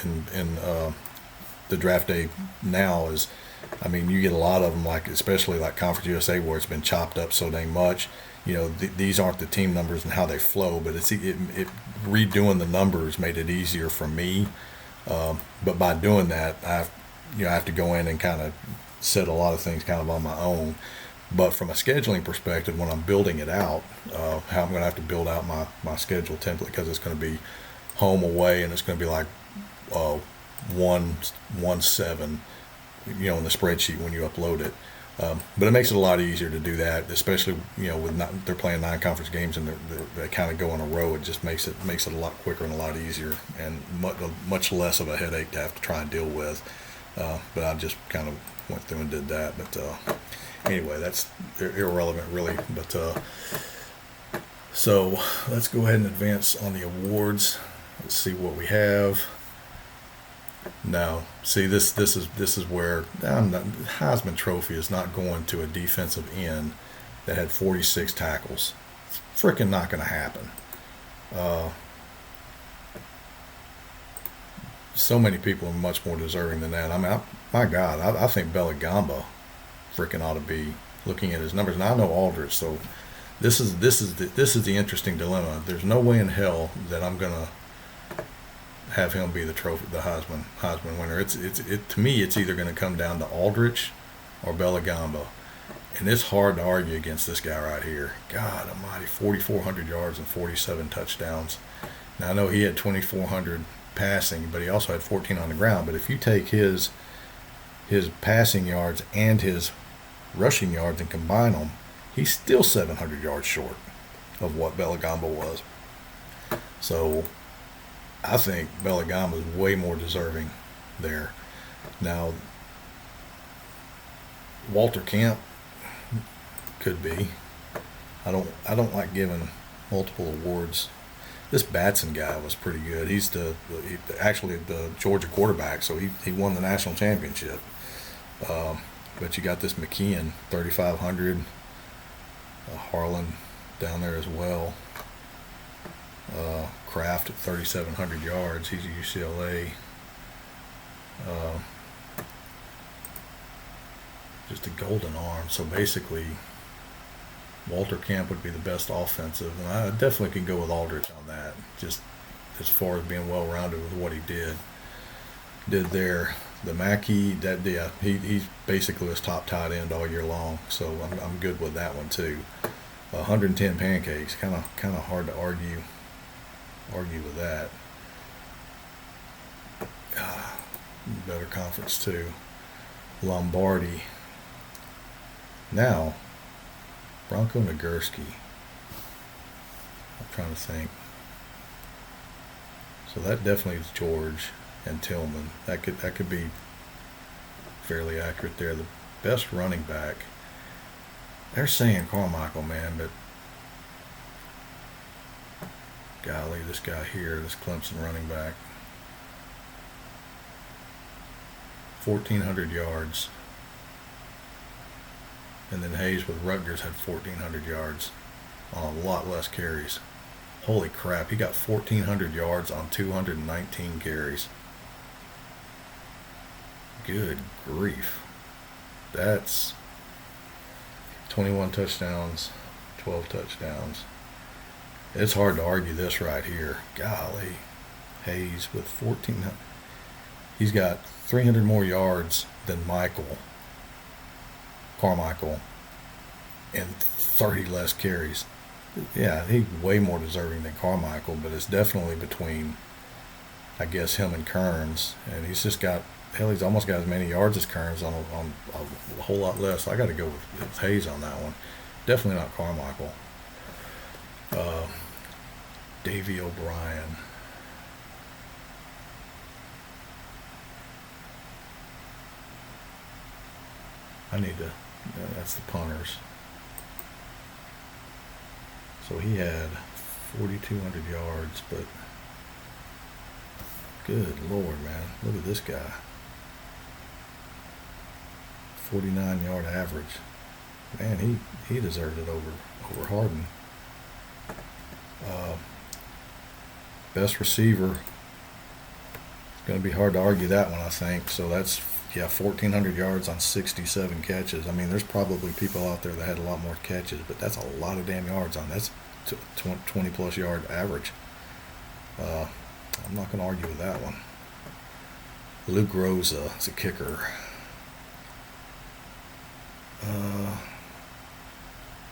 the draft day now is, I mean, you get a lot of them, like especially like Conference USA, where it's been chopped up so dang much. These aren't the team numbers and how they flow, but it redoing the numbers made it easier for me. But by doing that, I have to go in and kind of set a lot of things kind of on my own. But from a scheduling perspective, when I'm building it out, how I'm going to have to build out my schedule template, because it's going to be home, away, and it's going to be like 1-7, in the spreadsheet when you upload it. But it makes it a lot easier to do that, especially with they're playing 9 conference games and they kind of go in a row. It just makes it a lot quicker and a lot easier, and much less of a headache to have to try and deal with. But I just kind of went through and did that. But anyway, that's irrelevant really. But so let's go ahead and advance on the awards. Let's see what we have. Now, see, this is where the Heisman Trophy is not going to a defensive end that had 46 tackles. It's freaking not going to happen. So many people are much more deserving than that. I mean, my God, I think Belagamba freaking ought to be looking at his numbers. And I know Aldrich, so this is the interesting dilemma. There's no way in hell that I'm gonna have him be the Heisman winner. It to me, it's either going to come down to Aldrich or Belagamba, and it's hard to argue against this guy right here. God Almighty, 4,400 yards and 47 touchdowns. Now I know he had 2,400 passing, but he also had 14 on the ground. But if you take his passing yards and his rushing yards and combine them, he's still 700 yards short of what Belagamba was. So I think Belagamba is way more deserving there. Now, Walter Camp could be. I don't like giving multiple awards. This Batson guy was pretty good. He's actually the Georgia quarterback, so he won the national championship. But you got this McKeon, 3,500. Harlan down there as well. Kraft at 3,700 yards. He's at UCLA. Just a golden arm. So basically, Walter Camp would be the best offensive, and I definitely can go with Aldrich on that. Just as far as being well-rounded with what he did there. The Mackey, he's basically his top tight end all year long. So I'm good with that one too. 110 pancakes, kind of hard to argue with that. Better conference too. Lombardi. Now, Bronco Nagurski. I'm trying to think. So that definitely is George and Tillman. That could be fairly accurate there. The best running back. They're saying Carmichael, man, but golly, this guy here, this Clemson running back, 1,400 yards. And then Hayes with Rutgers had 1,400 yards on a lot less carries. Holy crap, he got 1,400 yards on 219 carries. Good grief. That's 21 touchdowns, 12 touchdowns. It's hard to argue this right here. Golly. Hayes with 1,400. He's got 300 more yards than Carmichael, and 30 less carries. Yeah, he's way more deserving than Carmichael, but it's definitely between, I guess, him and Kearns. And he's just got, he's almost got as many yards as Kearns on a whole lot less. So I got to go with Hayes on that one. Definitely not Carmichael. Davey O'Brien. That's the punters. So he had 4,200 yards, but good Lord, man. Look at this guy. 49-yard average. Man, he deserved it over Harden. Best receiver. It's going to be hard to argue that one, I think. So that's 1,400 yards on 67 catches. I mean, there's probably people out there that had a lot more catches, but that's a lot of damn yards on. That's 20 plus yard average. I'm not going to argue with that one. Luke Rosa is a kicker.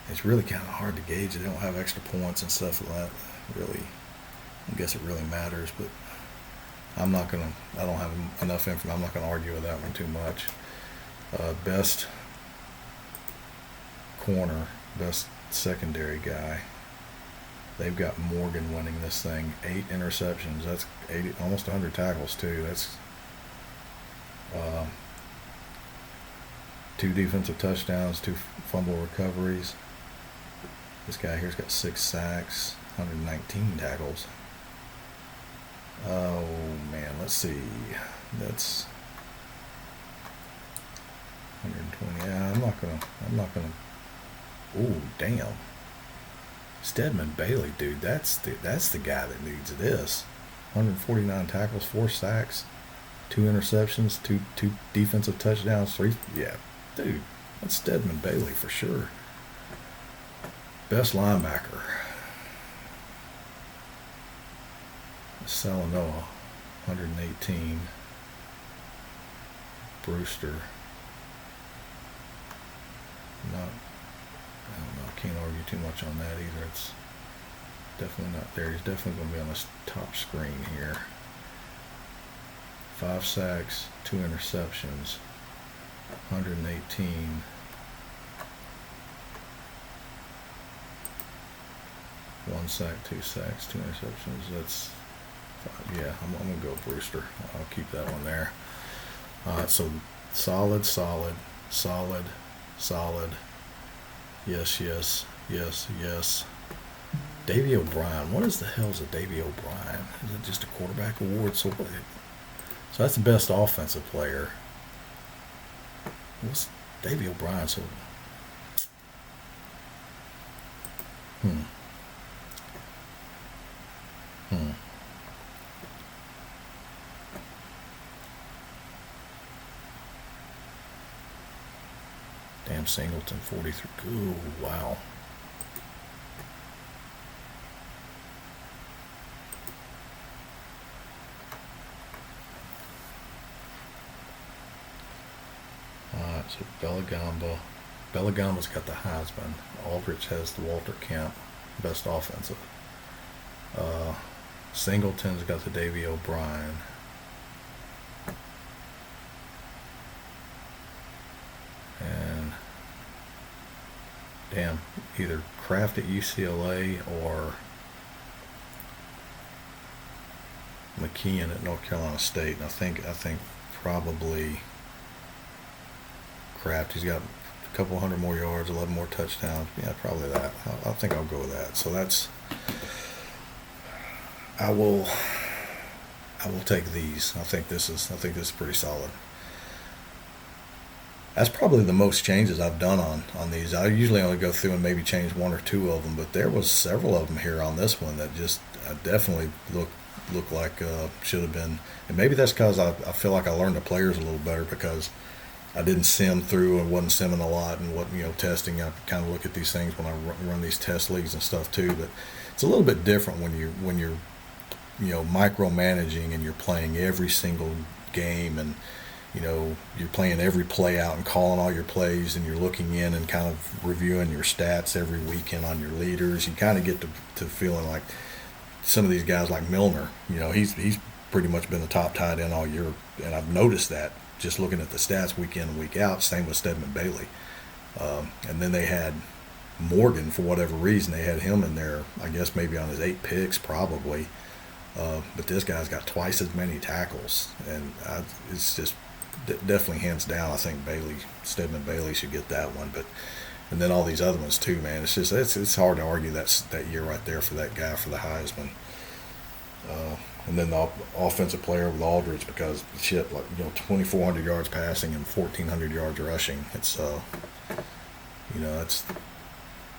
It's really kind of hard to gauge. They don't have extra points and stuff like that. Really, I guess it really matters, but I don't have enough information. I'm not going to argue with that one too much. Best corner, best secondary guy. They've got Morgan winning this thing. 8 interceptions. That's 80, almost 100 tackles too. That's 2 defensive touchdowns, 2 fumble recoveries. This guy here's got 6 sacks, 119 tackles. Oh man, let's see. That's 120. Yeah, I'm not gonna. Oh damn. Stedman Bailey, dude, that's the guy that needs this. 149 tackles, 4 sacks, 2 interceptions, two defensive touchdowns, 3. Yeah, dude, that's Stedman Bailey for sure. Best linebacker. Salanoa, 118. Brewster. I don't know. Can't argue too much on that either. It's definitely not there. He's definitely going to be on this top screen here. 5 sacks, 2 interceptions, 118. One sack, 2 sacks, 2 interceptions. That's 5. Yeah, I'm going to go Brewster. I'll keep that one there. So solid. Yes. Davey O'Brien. What is the hell is a Davey O'Brien? Is it just a quarterback award? So that's the best offensive player. What's Davey O'Brien? So Damn, Singleton 43. Ooh, wow. Alright, so Bellagamba's got the Heisman. Aldrich has the Walter Camp, best offensive. Singleton's got the Davey O'Brien. And damn, either Kraft at UCLA or McKeon at North Carolina State. And I think probably Kraft. He's got a couple hundred more yards, 11 more touchdowns. Yeah, probably that. I think I'll go with that. So that's. I will take these. I think this is pretty solid. That's probably the most changes I've done on these. I usually only go through and maybe change 1 or 2 of them, but there was several of them here on this one that just definitely look like should have been. And maybe that's because I feel like I learned the players a little better because I didn't sim through and wasn't simming a lot and testing. I kind of look at these things when I run these test leagues and stuff too. But it's a little bit different when you're micromanaging and you're playing every single game and you're playing every play out and calling all your plays and you're looking in and kind of reviewing your stats every weekend on your leaders. You kind of get to feeling like some of these guys like Milner, he's pretty much been the top tight end all year, and I've noticed that just looking at the stats week in and week out. Same with Stedman Bailey. And then they had Morgan, for whatever reason. They had him in there, I guess maybe on his 8 picks probably. But this guy's got twice as many tackles, and it's just definitely hands down. I think Stedman Bailey should get that one, and then all these other ones too, man. It's just it's hard to argue that year right there for that guy for the Heisman. and then the offensive player with Aldridge, because shit, like 2,400 yards passing and 1,400 yards rushing. It's it's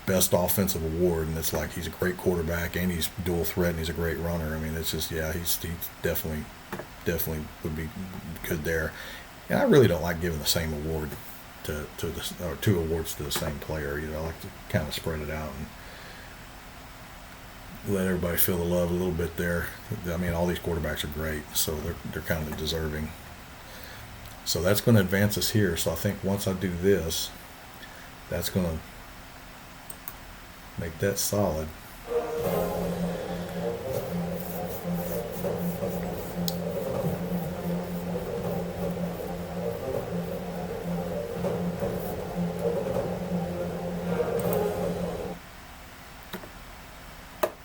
best offensive award, and it's like he's a great quarterback and he's dual threat and he's a great runner. I mean, it's just he's definitely would be good there. And I really don't like giving the same award to two awards to the same player. I like to kind of spread it out and let everybody feel the love a little bit there. I mean, all these quarterbacks are great, so they're kind of deserving. So that's going to advance us here. So I think once I do this, that's going to make that solid.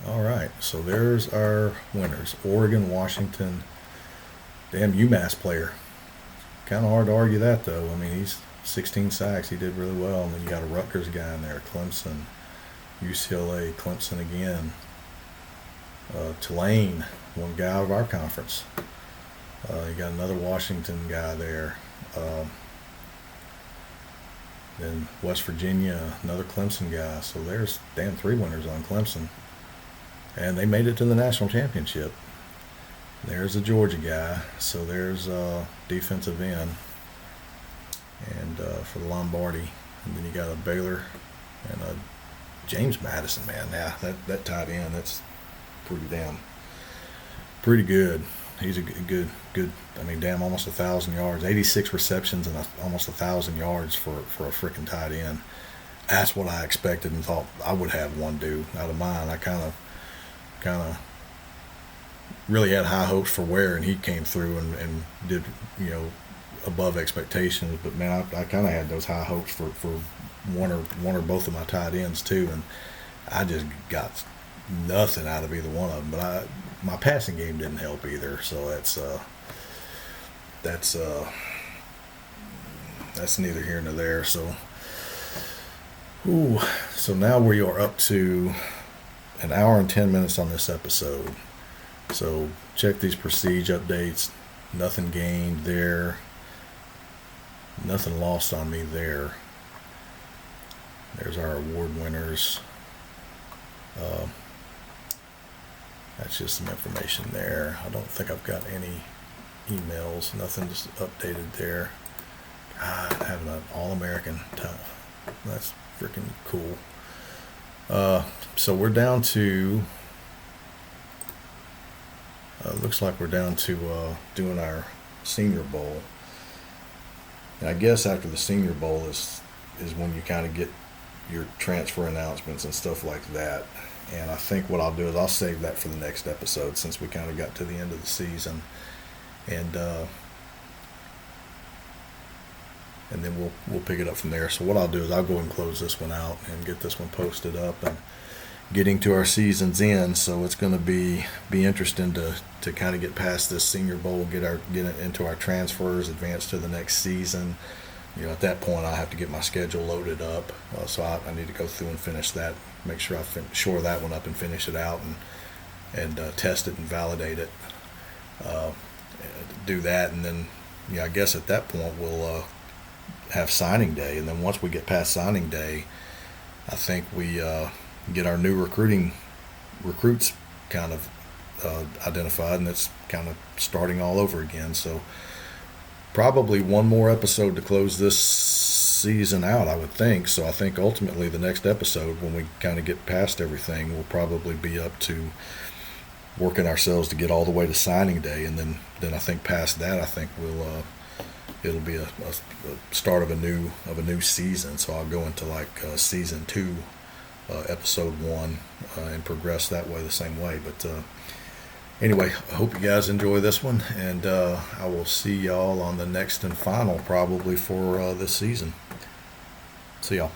All right, so there's our winners. Oregon, Washington, damn UMass player. Kind of hard to argue that, though. I mean, he's 16 sacks. He did really well. And then you got a Rutgers guy in there, Clemson, UCLA, Clemson again. Tulane, one guy out of our conference. You got another Washington guy there. Then West Virginia, another Clemson guy. So there's damn 3 winners on Clemson. And they made it to the national championship. There's a Georgia guy. So there's defensive end. And for the Lombardi. And then you got a Baylor and a James Madison, man. Yeah, that tight end, that's pretty good. He's a good. I mean, damn, almost 1,000 yards, 86 receptions, and almost 1,000 yards for a freaking tight end. That's what I expected and thought I would have one do out of mine. I kind of really had high hopes for Ware, and he came through and did above expectations. But man, I kind of had those high hopes for one or both of my tight ends too, and I just got nothing out of either one of them. But my passing game didn't help either, so that's neither here nor there. So now we are up to an hour and 10 minutes on this episode. So check these prestige updates. Nothing gained there. Nothing lost on me there. There's our award winners. That's just some information there. I don't think I've got any emails. Nothing just updated there. God, having an All-American time. That's freaking cool. So we're down to... looks like we're down to doing our Senior Bowl. And I guess after the Senior Bowl is when you kind of get your transfer announcements and stuff like that. And I think what I'll do is I'll save that for the next episode, since we kind of got to the end of the season. And then we'll pick it up from there. So what I'll do is I'll go and close this one out and get this one posted up, and getting to our season's end. So it's going to be interesting to kind of get past this Senior Bowl, get it into our transfers, advance to the next season. At that point I have to get my schedule loaded up. So I need to go through and finish that, make sure I shore that one up and finish it out and test it and validate it. Do that, and then I guess at that point we'll have signing day. And then once we get past signing day, I think we get our new recruits kind of identified, and it's kind of starting all over again. So probably one more episode to close this season out, I would think. So I think ultimately the next episode, when we kind of get past everything, will probably be up to working ourselves to get all the way to signing day. And then I think past that, I think it'll be a start of a new season. So I'll go into like season 2, episode 1, and progress that way, the same way. But anyway, I hope you guys enjoy this one, and I will see y'all on the next and final, probably, for this season. See y'all.